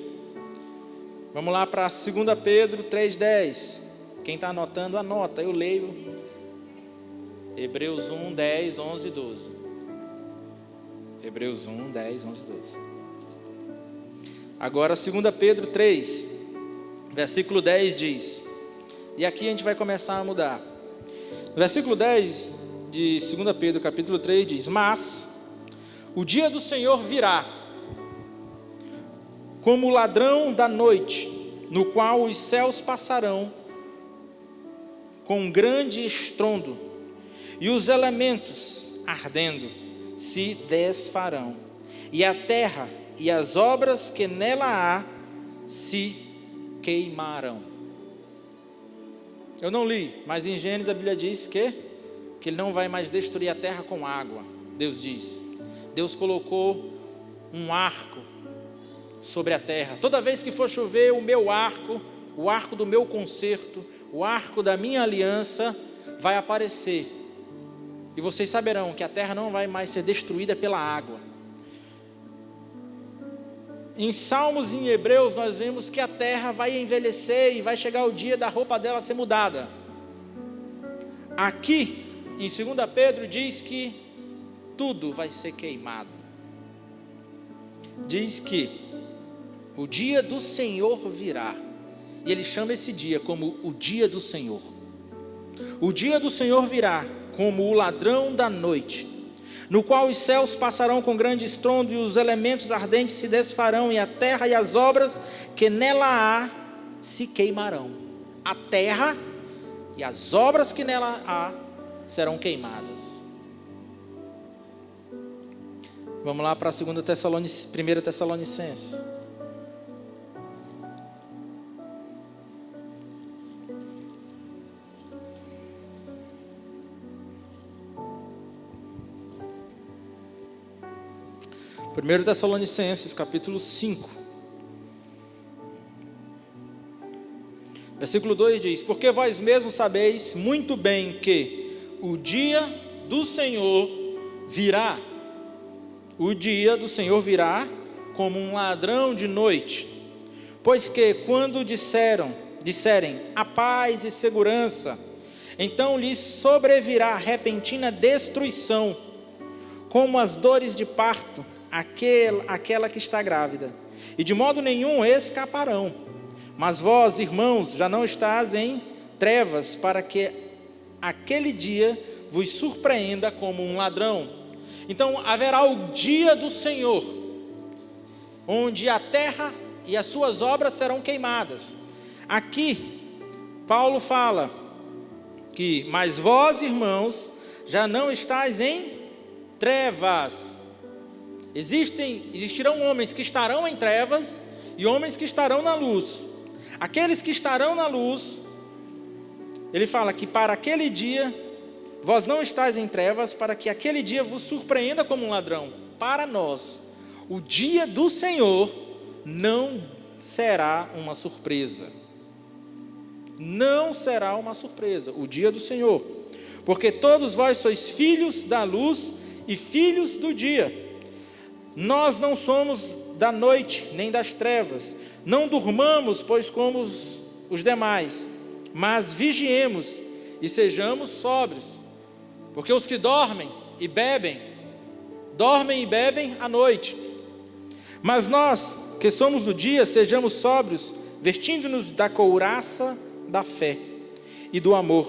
Vamos lá para 2 Pedro 3,10. Quem está anotando, anota, eu leio. Hebreus 1, 10, 11 e 12. Hebreus 1, 10, 11 e 12. Agora 2 Pedro 3, versículo 10 diz, e aqui a gente vai começar a mudar. No versículo 10 de 2 Pedro capítulo 3 diz: Mas o dia do Senhor virá, como o ladrão da noite, no qual os céus passarão com um grande estrondo, e os elementos, ardendo, se desfarão, e a terra e as obras que nela há se queimarão. Eu não li, mas em Gênesis a Bíblia diz que Ele não vai mais destruir a terra com água. Deus diz. Deus colocou um arco sobre a terra. Toda vez que for chover, o meu arco, o arco do meu concerto, o arco da minha aliança vai aparecer. E vocês saberão que a terra não vai mais ser destruída pela água. Em Salmos e em Hebreus nós vemos que a terra vai envelhecer e vai chegar o dia da roupa dela ser mudada. Aqui, em 2 Pedro, diz que tudo vai ser queimado. Diz que o dia do Senhor virá. E ele chama esse dia como o dia do Senhor. O dia do Senhor virá como o ladrão da noite, no qual os céus passarão com grande estrondo, e os elementos ardentes se desfarão, e a terra e as obras que nela há se queimarão. A terra e as obras que nela há serão queimadas. Vamos lá para 1 Tessalonicenses. Primeiro Tessalonicenses, capítulo 5. Versículo 2 diz: Porque vós mesmos sabeis muito bem que o dia do Senhor virá. O dia do Senhor virá como um ladrão de noite. Pois que quando disserem a paz e segurança, então lhes sobrevirá repentina destruição, como as dores de parto, aquela que está grávida, e de modo nenhum escaparão. Mas vós, irmãos, já não estáis em trevas, para que aquele dia vos surpreenda como um ladrão. Então haverá o dia do Senhor, onde a terra e as suas obras serão queimadas. Aqui Paulo fala que, mas vós, irmãos, já não estáis em trevas. Existirão homens que estarão em trevas e homens que estarão na luz. Aqueles que estarão na luz, ele fala que para aquele dia, vós não estáis em trevas, para que aquele dia vos surpreenda como um ladrão. Para nós, o dia do Senhor não será uma surpresa. Não será uma surpresa, o dia do Senhor. Porque todos vós sois filhos da luz e filhos do dia. Nós não somos da noite, nem das trevas. Não durmamos, pois como os demais, mas vigiemos e sejamos sóbrios. Porque os que dormem e bebem à noite. Mas nós, que somos do dia, sejamos sóbrios, vestindo-nos da couraça da fé e do amor,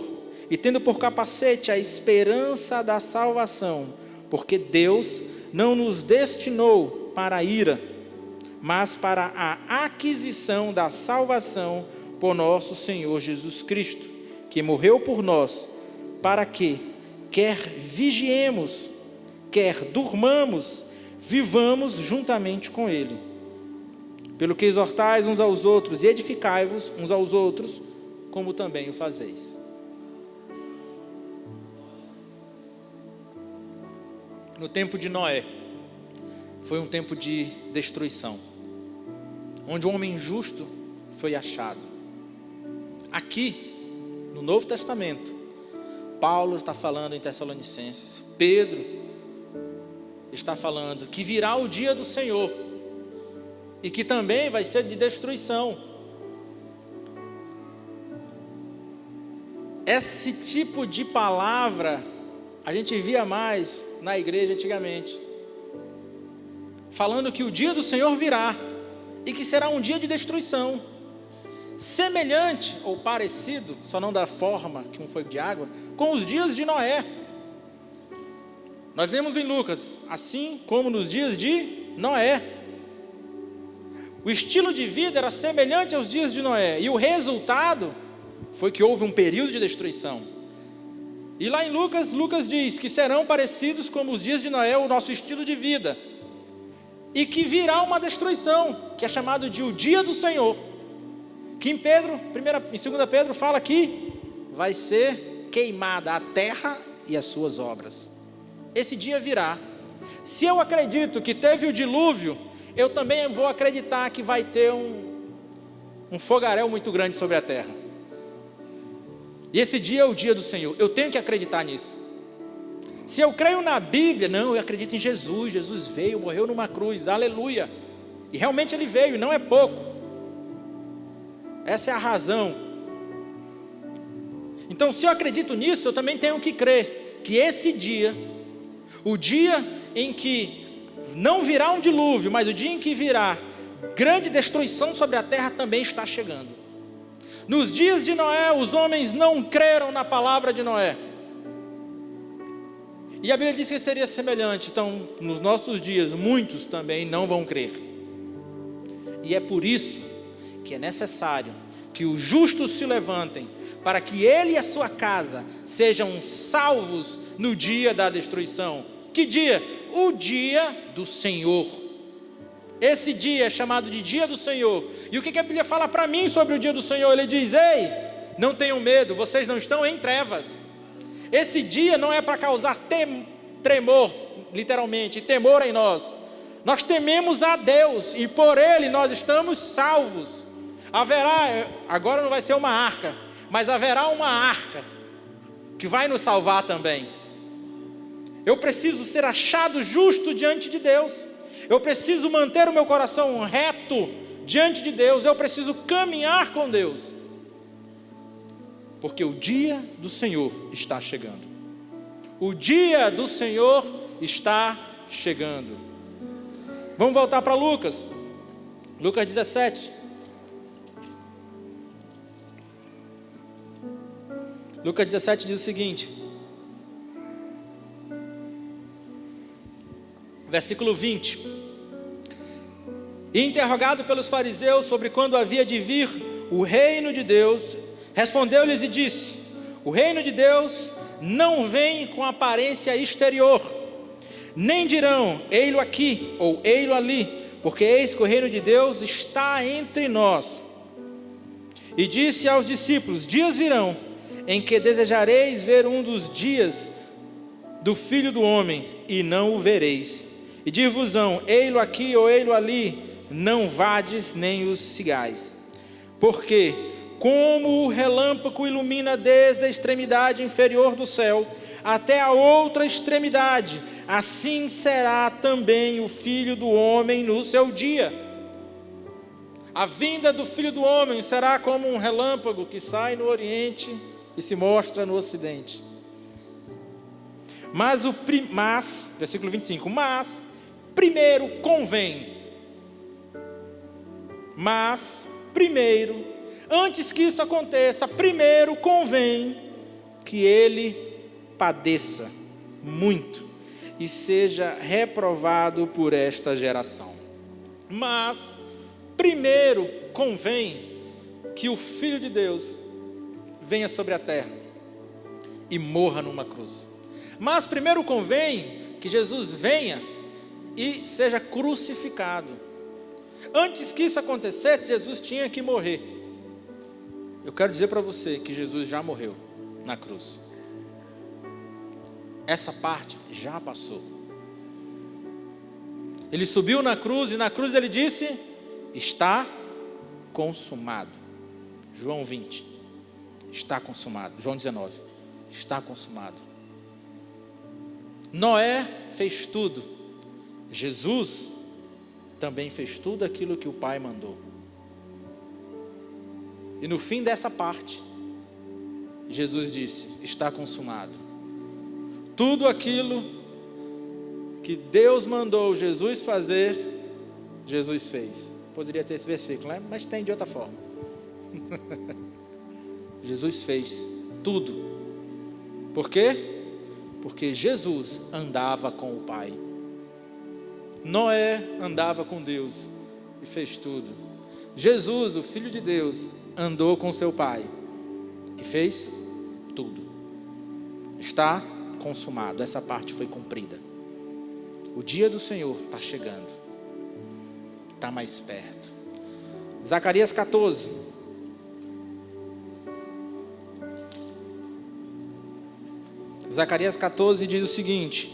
e tendo por capacete a esperança da salvação, porque Deus não nos destinou para a ira, mas para a aquisição da salvação por nosso Senhor Jesus Cristo, que morreu por nós, para que, quer vigiemos, quer durmamos, vivamos juntamente com Ele. Pelo que exortais uns aos outros e edificai-vos uns aos outros, como também o fazeis. No tempo de Noé, foi um tempo de destruição, onde um homem justo foi achado. Aqui, no Novo Testamento, Paulo está falando em Tessalonicenses, Pedro está falando que virá o dia do Senhor, e que também vai ser de destruição. Esse tipo de palavra a gente via mais na igreja antigamente, falando que o dia do Senhor virá e que será um dia de destruição, semelhante ou parecido, só não da forma que um fogo de água, com os dias de Noé. Nós vemos em Lucas, assim como nos dias de Noé, o estilo de vida era semelhante aos dias de Noé, e o resultado foi que houve um período de destruição. E lá em Lucas, Lucas diz que serão parecidos como os dias de Noé, o nosso estilo de vida, e que virá uma destruição, que é chamado de o dia do Senhor, que em 2 Pedro fala que vai ser queimada a terra e as suas obras. Esse dia virá. Se eu acredito que teve o dilúvio, eu também vou acreditar que vai ter um fogaréu muito grande sobre a terra. E esse dia é o dia do Senhor. Eu tenho que acreditar nisso. Se eu creio na Bíblia, não, eu acredito em Jesus. Jesus veio, morreu numa cruz, aleluia. E realmente Ele veio, e não é pouco. Essa é a razão. Então, se eu acredito nisso, eu também tenho que crer que esse dia, o dia em que não virá um dilúvio, mas o dia em que virá grande destruição sobre a terra também está chegando. Nos dias de Noé, os homens não creram na palavra de Noé. E a Bíblia diz que seria semelhante. Então, nos nossos dias, muitos também não vão crer. E é por isso que é necessário que os justos se levantem, para que ele e a sua casa sejam salvos no dia da destruição. Que dia? O dia do Senhor. Esse dia é chamado de dia do Senhor. E o que a Bíblia fala para mim sobre o dia do Senhor? Ele diz: ei, não tenham medo, vocês não estão em trevas. Esse dia não é para causar tremor, literalmente, temor em nós. Nós tememos a Deus e por Ele nós estamos salvos. Haverá, agora não vai ser uma arca, mas haverá uma arca que vai nos salvar também. Eu preciso ser achado justo diante de Deus. Eu preciso manter o meu coração reto diante de Deus. Eu preciso caminhar com Deus. Porque o dia do Senhor está chegando. O dia do Senhor está chegando. Vamos voltar para Lucas. Lucas 17. Lucas 17 diz o seguinte. Versículo 20. E interrogado pelos fariseus sobre quando havia de vir o reino de Deus, respondeu-lhes e disse: o reino de Deus não vem com aparência exterior, nem dirão, ei-lo aqui, ou ei-lo ali, porque eis que o reino de Deus está entre nós. E disse aos discípulos: dias virão, em que desejareis ver um dos dias do Filho do Homem, e não o vereis. E dir-vos-ão, ei-lo aqui ou ei-lo ali, não vades nem os sigais. Porque, como o relâmpago ilumina desde a extremidade inferior do céu até a outra extremidade, assim será também o Filho do Homem no seu dia. A vinda do Filho do Homem será como um relâmpago que sai no Oriente e se mostra no Ocidente. Mas, versículo 25, mas primeiro convém, antes que isso aconteça, primeiro convém que ele padeça muito e seja reprovado por esta geração. Mas primeiro convém que o Filho de Deus venha sobre a terra e morra numa cruz. Mas primeiro convém que Jesus venha e seja crucificado. Antes que isso acontecesse, Jesus tinha que morrer. Eu quero dizer para você que Jesus já morreu na cruz. Essa parte já passou. Ele subiu na cruz e na cruz ele disse: está consumado. João 20. Está consumado. João 19. Está consumado. Noé fez tudo. Jesus também fez tudo aquilo que o Pai mandou. E no fim dessa parte, Jesus disse: está consumado. Tudo aquilo que Deus mandou Jesus fazer, Jesus fez. Poderia ter esse versículo, né? Mas tem de outra forma. Jesus fez tudo. Por quê? Porque Jesus andava com o Pai. Noé andava com Deus e fez tudo. Jesus, o Filho de Deus, andou com seu Pai e fez tudo. Está consumado. Essa parte foi cumprida. O dia do Senhor está chegando. Está mais perto. Zacarias 14. Zacarias 14 diz o seguinte: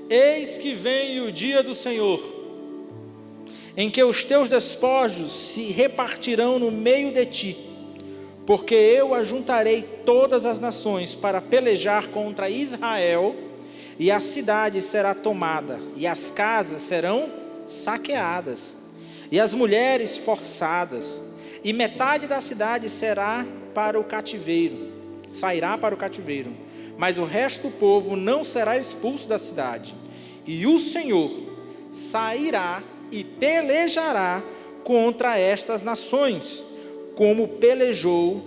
eis que vem o dia do Senhor, em que os teus despojos se repartirão no meio de ti, porque eu ajuntarei todas as nações para pelejar contra Israel, e a cidade será tomada, e as casas serão saqueadas, e as mulheres forçadas, e metade da cidade sairá para o cativeiro, mas o resto do povo não será expulso da cidade. E o Senhor sairá e pelejará contra estas nações, como pelejou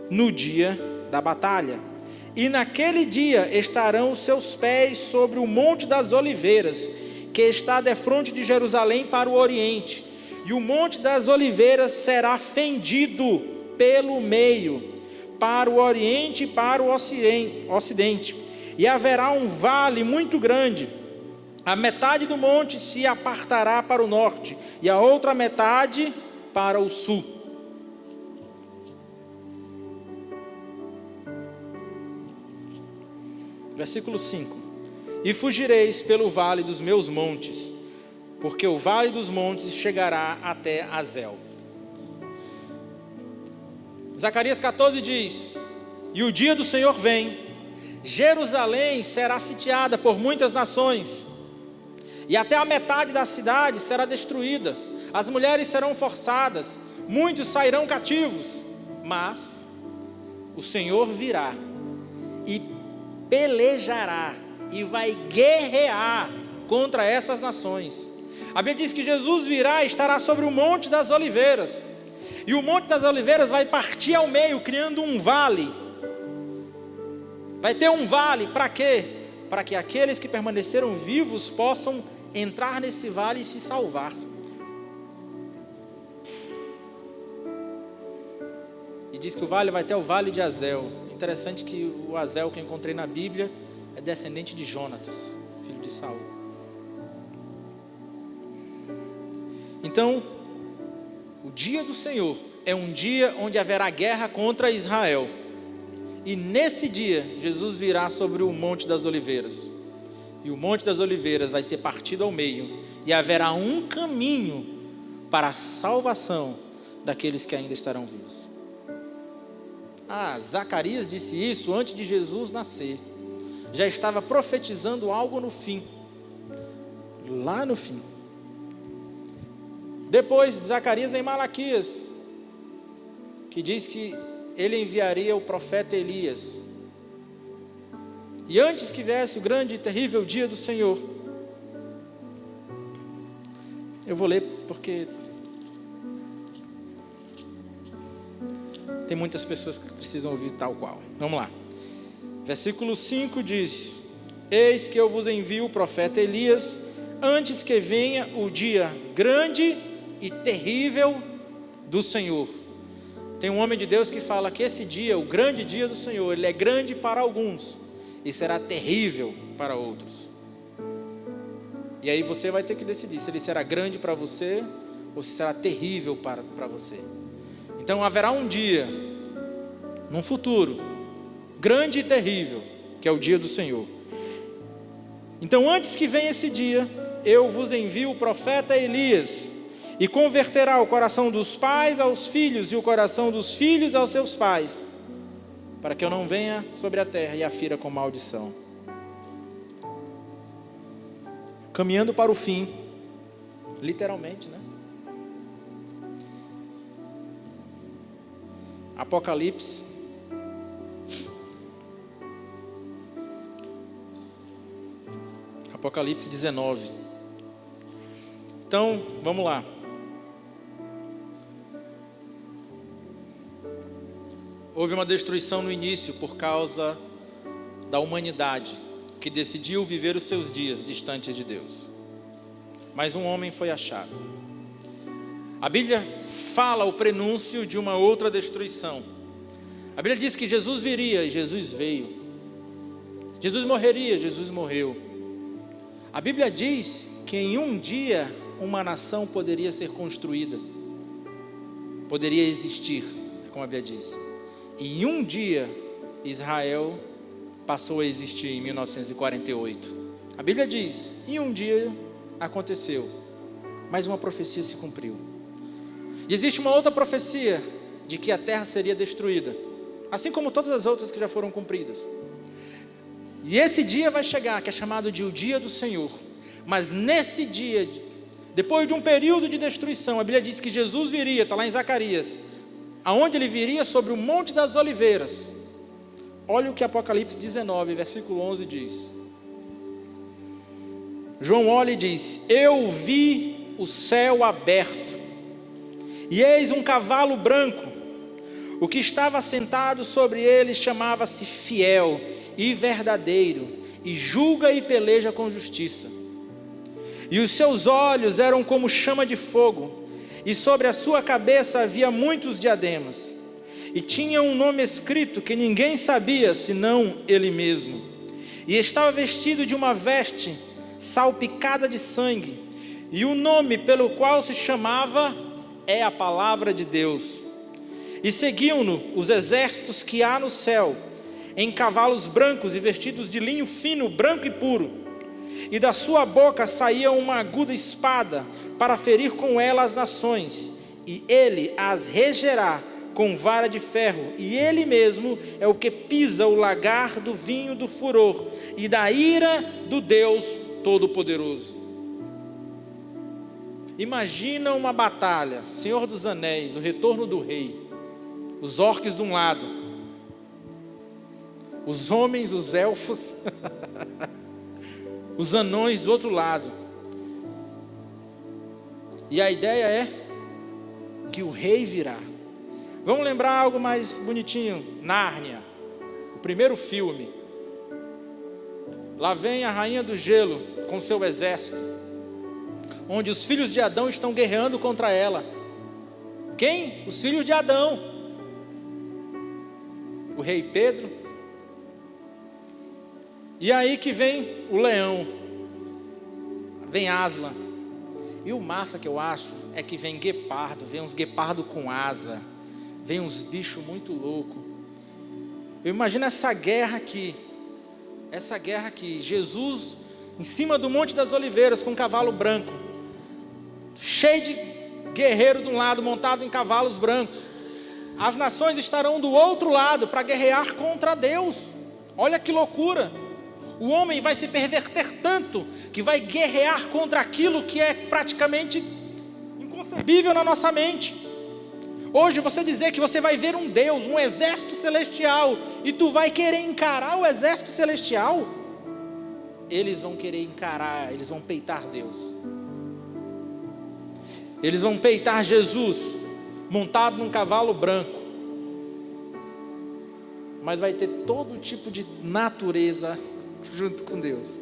no dia da batalha. E naquele dia estarão os seus pés sobre o Monte das Oliveiras, que está defronte de Jerusalém para o oriente. E o Monte das Oliveiras será fendido pelo meio, para o oriente e para o ocidente. E haverá um vale muito grande. A metade do monte se apartará para o norte, e a outra metade para o sul. Versículo 5. E fugireis pelo vale dos meus montes, porque o vale dos montes chegará até Azel. Zacarias 14 diz: e o dia do Senhor vem, Jerusalém será sitiada por muitas nações, e até a metade da cidade será destruída, as mulheres serão forçadas, muitos sairão cativos, mas o Senhor virá e pelejará e vai guerrear contra essas nações. A Bíblia diz que Jesus virá e estará sobre o Monte das Oliveiras, e o Monte das Oliveiras vai partir ao meio, criando um vale. Vai ter um vale, para quê? Para que aqueles que permaneceram vivos possam entrar nesse vale e se salvar. E diz que o vale vai até o vale de Azel. Interessante que o Azel que eu encontrei na Bíblia é descendente de Jonatas, filho de Saul. Então, o dia do Senhor é um dia onde haverá guerra contra Israel. E nesse dia, Jesus virá sobre o Monte das Oliveiras. E o Monte das Oliveiras vai ser partido ao meio. E haverá um caminho para a salvação daqueles que ainda estarão vivos. Zacarias disse isso antes de Jesus nascer. Já estava profetizando algo no fim. Lá no fim. Depois de Zacarias vem Malaquias, que diz que ele enviaria o profeta Elias. E antes que viesse o grande e terrível dia do Senhor, eu vou ler porque tem muitas pessoas que precisam ouvir tal qual. Vamos lá. Versículo 5 diz: eis que eu vos envio o profeta Elias, antes que venha o dia grande e terrível do Senhor. Tem um homem de Deus que fala que esse dia, o grande dia do Senhor, ele é grande para alguns e será terrível para outros. E aí você vai ter que decidir se ele será grande para você ou se será terrível para você. Então haverá um dia, num futuro, grande e terrível, que é o dia do Senhor. Então antes que venha esse dia, eu vos envio o profeta Elias, e converterá o coração dos pais aos filhos, e o coração dos filhos aos seus pais, para que eu não venha sobre a terra e a fira com maldição. Caminhando para o fim, literalmente, né? Apocalipse. Apocalipse 19. Então, vamos lá. Houve uma destruição no início por causa da humanidade, que decidiu viver os seus dias distantes de Deus. Mas um homem foi achado. A Bíblia fala o prenúncio de uma outra destruição. A Bíblia diz que Jesus viria e Jesus veio. Jesus morreria, Jesus morreu. A Bíblia diz que em um dia uma nação poderia ser construída, poderia existir, como a Bíblia diz. E em um dia Israel passou a existir em 1948. A Bíblia diz, em um dia aconteceu, mas uma profecia se cumpriu. E existe uma outra profecia de que a terra seria destruída, assim como todas as outras que já foram cumpridas. E esse dia vai chegar, que é chamado de o dia do Senhor. Mas nesse dia, depois de um período de destruição, a Bíblia diz que Jesus viria, está lá em Zacarias, aonde ele viria sobre o Monte das Oliveiras. Olha o que Apocalipse 19, versículo 11 diz. João olha e diz: eu vi o céu aberto, e eis um cavalo branco. O que estava sentado sobre ele chamava-se Fiel e Verdadeiro, e julga e peleja com justiça. E os seus olhos eram como chama de fogo, e sobre a sua cabeça havia muitos diademas. E tinha um nome escrito que ninguém sabia, senão ele mesmo. E estava vestido de uma veste salpicada de sangue, e o nome pelo qual se chamava é a Palavra de Deus. E seguiam-no os exércitos que há no céu, em cavalos brancos e vestidos de linho fino, branco e puro. E da sua boca saía uma aguda espada, para ferir com ela as nações. E ele as regerá com vara de ferro, e ele mesmo é o que pisa o lagar do vinho do furor e da ira do Deus Todo-Poderoso. Imagina uma batalha, Senhor dos Anéis, o retorno do rei, os orques de um lado, os homens, os elfos, os anões do outro lado. E a ideia é que o rei virá. Vamos lembrar algo mais bonitinho, Nárnia, o primeiro filme. Lá vem a rainha do gelo com seu exército, onde os filhos de Adão estão guerreando contra ela. Quem? Os filhos de Adão. O rei Pedro. E aí que vem o leão, vem Aslan. E o massa que eu acho é que vem guepardo, vem uns guepardo com asa, vem uns bichos muito loucos. Eu imagino essa guerra aqui, Jesus em cima do Monte das Oliveiras com um cavalo branco, cheio de guerreiro de um lado, montado em cavalos brancos. As nações estarão do outro lado para guerrear contra Deus. Olha que loucura. O homem vai se perverter tanto que vai guerrear contra aquilo que é praticamente inconcebível na nossa mente. Hoje você dizer que você vai ver um Deus, um exército celestial, e tu vai querer encarar o exército celestial, eles vão querer encarar, eles vão peitar Deus. Eles vão peitar Jesus, montado num cavalo branco. mas vai ter todo tipo de natureza junto com Deus,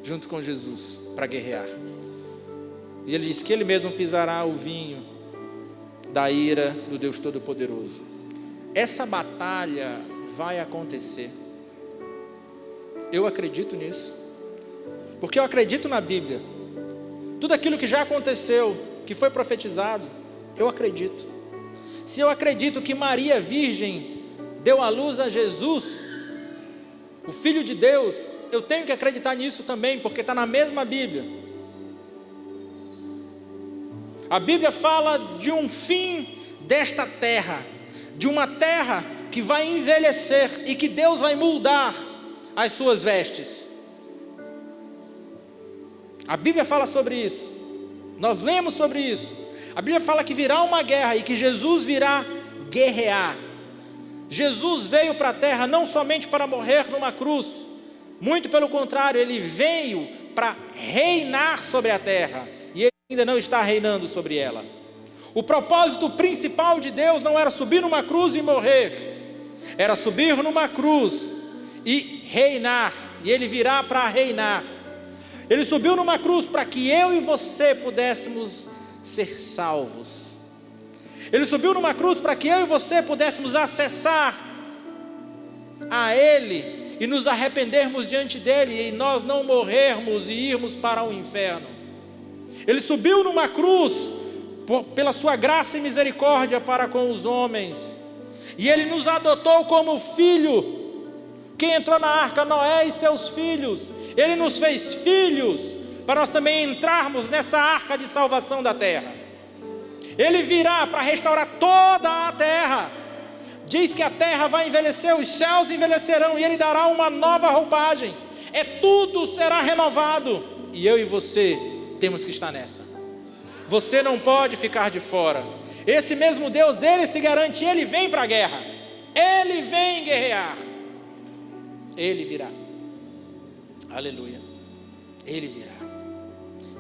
junto com Jesus, para guerrear. E ele diz que ele mesmo pisará o vinho da ira do Deus Todo-Poderoso. Essa batalha vai acontecer. Eu acredito nisso, porque eu acredito na Bíblia. Tudo aquilo que já aconteceu, que foi profetizado, eu acredito. Se eu acredito que Maria Virgem deu à luz a Jesus, o Filho de Deus, eu tenho que acreditar nisso também, porque está na mesma Bíblia. A Bíblia fala de um fim desta terra, de uma terra que vai envelhecer e que Deus vai moldar as suas vestes. A Bíblia fala sobre isso, nós lemos sobre isso. A Bíblia fala que virá uma guerra e que Jesus virá guerrear. Jesus veio para a terra não somente para morrer numa cruz, muito pelo contrário, ele veio para reinar sobre a terra, e ele ainda não está reinando sobre ela. O propósito principal de Deus não era subir numa cruz e morrer, era subir numa cruz e reinar, e ele virá para reinar. Ele subiu numa cruz para que eu e você pudéssemos ser salvos. Ele subiu numa cruz para que eu e você pudéssemos acessar a Ele e nos arrependermos diante dEle, e nós não morrermos e irmos para o inferno. Ele subiu numa cruz pela sua graça e misericórdia para com os homens, e Ele nos adotou como filho. Quem entrou na arca? Noé e seus filhos. Ele nos fez filhos para nós também entrarmos nessa arca de salvação da terra. Ele virá para restaurar toda a terra. Diz que a terra vai envelhecer, os céus envelhecerão, e Ele dará uma nova roupagem. Tudo será renovado, e eu e você temos que estar nessa. Você não pode ficar de fora. Esse mesmo Deus, Ele se garante, Ele vem para a guerra, Ele vem guerrear, Ele virá. Aleluia. Ele virá.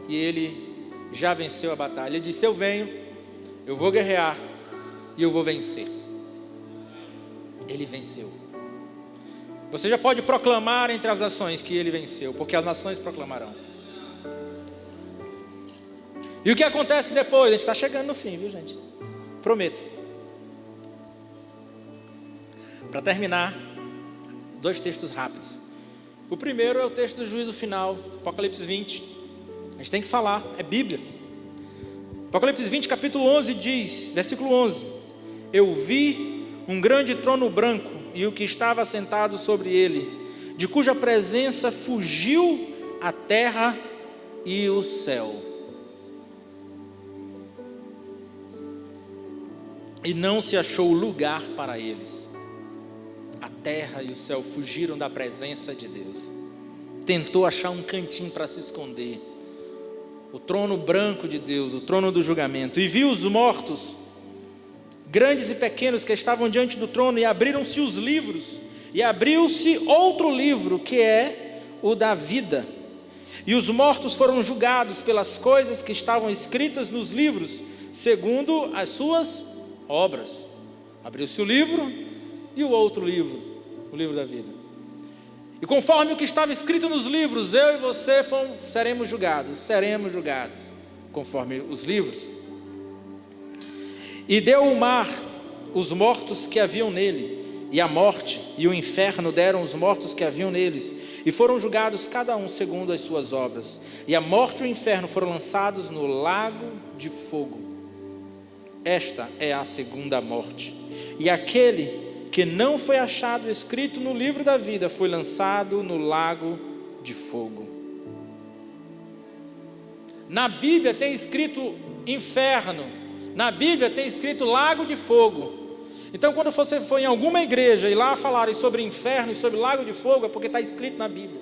E Ele já venceu a batalha. Ele disse: eu venho, eu vou guerrear e eu vou vencer. Ele venceu. Você já pode proclamar entre as nações que Ele venceu, porque as nações proclamarão. E o que acontece depois? A gente está chegando no fim, viu, gente? Prometo. Para terminar, 2 textos rápidos. O primeiro é o texto do juízo final, Apocalipse 20. A gente tem que falar, é Bíblia. Apocalipse 20, capítulo 11 diz, versículo 11: eu vi um grande trono branco e o que estava sentado sobre ele, de cuja presença fugiu a terra e o céu, e não se achou lugar para eles. A terra e o céu fugiram da presença de Deus. Tentou achar um cantinho para se esconder. O trono branco de Deus, o trono do julgamento. E viu os mortos, grandes e pequenos, que estavam diante do trono, e abriram-se os livros. E abriu-se outro livro, que é o da vida. E os mortos foram julgados pelas coisas que estavam escritas nos livros, segundo as suas obras. Abriu-se o livro e o outro livro, o livro da vida. E conforme o que estava escrito nos livros, eu e você seremos julgados, conforme os livros. E deu o mar os mortos que haviam nele, e a morte e o inferno deram os mortos que haviam neles, e foram julgados cada um segundo as suas obras. E a morte e o inferno foram lançados no lago de fogo. Esta é a segunda morte. E aquele que não foi achado escrito no livro da vida foi lançado no lago de fogo. Na Bíblia tem escrito inferno, na Bíblia tem escrito lago de fogo. Então, quando você for em alguma igreja e lá falarem sobre inferno e sobre lago de fogo, é porque está escrito na Bíblia,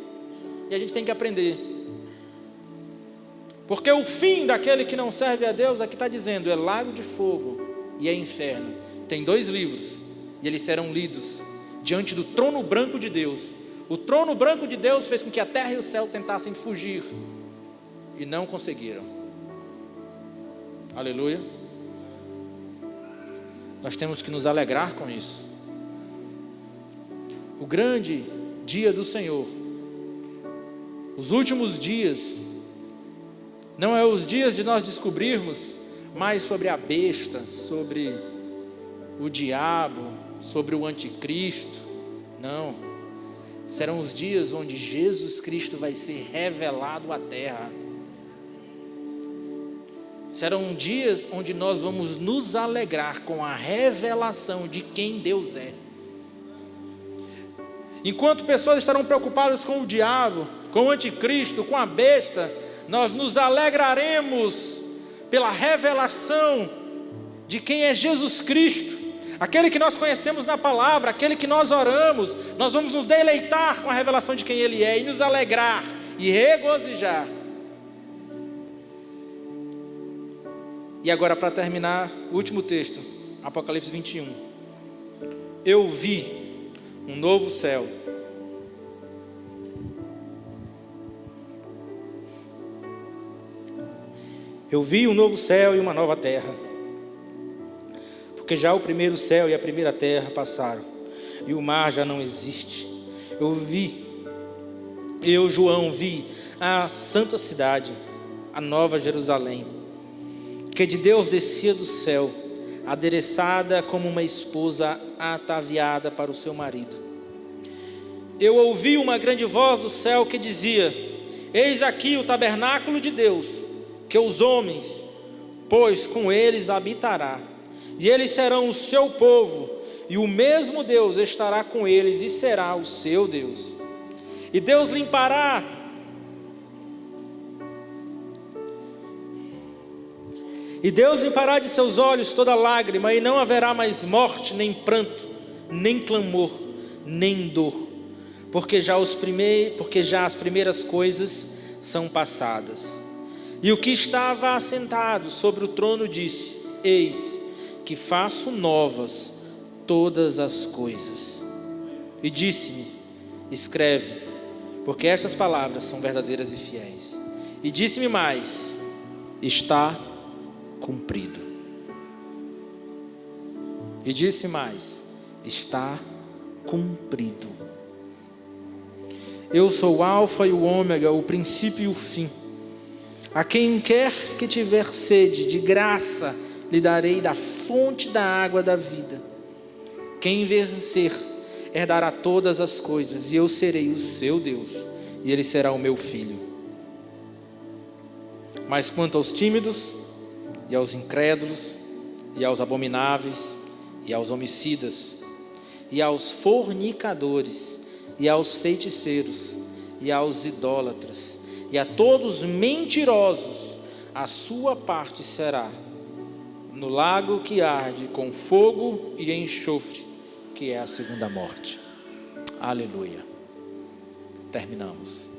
e a gente tem que aprender, porque o fim daquele que não serve a Deus, aqui está dizendo, é lago de fogo e é inferno. Tem 2 livros, e eles serão lidos diante do trono branco de Deus. O trono branco de Deus fez com que a terra e o céu tentassem fugir, e não conseguiram. Aleluia. Nós temos que nos alegrar com isso. o grande dia do Senhor, os últimos dias, não é os dias de nós descobrirmos mais sobre a besta, sobre o diabo, sobre o anticristo. Não, serão os dias onde Jesus Cristo vai ser revelado à terra. Serão dias onde nós vamos nos alegrar com a revelação de quem Deus é. Enquanto pessoas estarão preocupadas com o diabo, com o anticristo, com a besta, nós nos alegraremos pela revelação de quem é Jesus Cristo, aquele que nós conhecemos na palavra, aquele que nós oramos. Nós vamos nos deleitar com a revelação de quem Ele é e nos alegrar e regozijar. E agora, para terminar, o último texto, Apocalipse 21. Eu vi um novo céu e uma nova terra, porque já o primeiro céu e a primeira terra passaram, e o mar já não existe. Eu, João, vi a santa cidade, a nova Jerusalém, que de Deus descia do céu, adereçada como uma esposa ataviada para o seu marido. Eu ouvi uma grande voz do céu que dizia: eis aqui o tabernáculo de Deus, que os homens, pois com eles habitará, e eles serão o seu povo, e o mesmo Deus estará com eles e será o seu Deus. E Deus limpará de seus olhos toda lágrima, e não haverá mais morte, nem pranto, nem clamor, nem dor, porque já as primeiras coisas são passadas. E o que estava assentado sobre o trono disse: eis que faço novas todas as coisas. E disse-me: escreve, porque estas palavras são verdadeiras e fiéis. E disse-me mais: está cumprido. E disse mais: está cumprido. Eu sou o alfa e o ômega, o princípio e o fim. A quem quer que tiver sede, de graça lhe darei da fonte da água da vida. Quem vencer herdará todas as coisas, e eu serei o seu Deus, e ele será o meu filho. Mas quanto aos tímidos, e aos incrédulos, e aos abomináveis, e aos homicidas, e aos fornicadores, e aos feiticeiros, e aos idólatras, e a todos mentirosos, a sua parte será no lago que arde com fogo e enxofre, que é a segunda morte. Aleluia. Terminamos.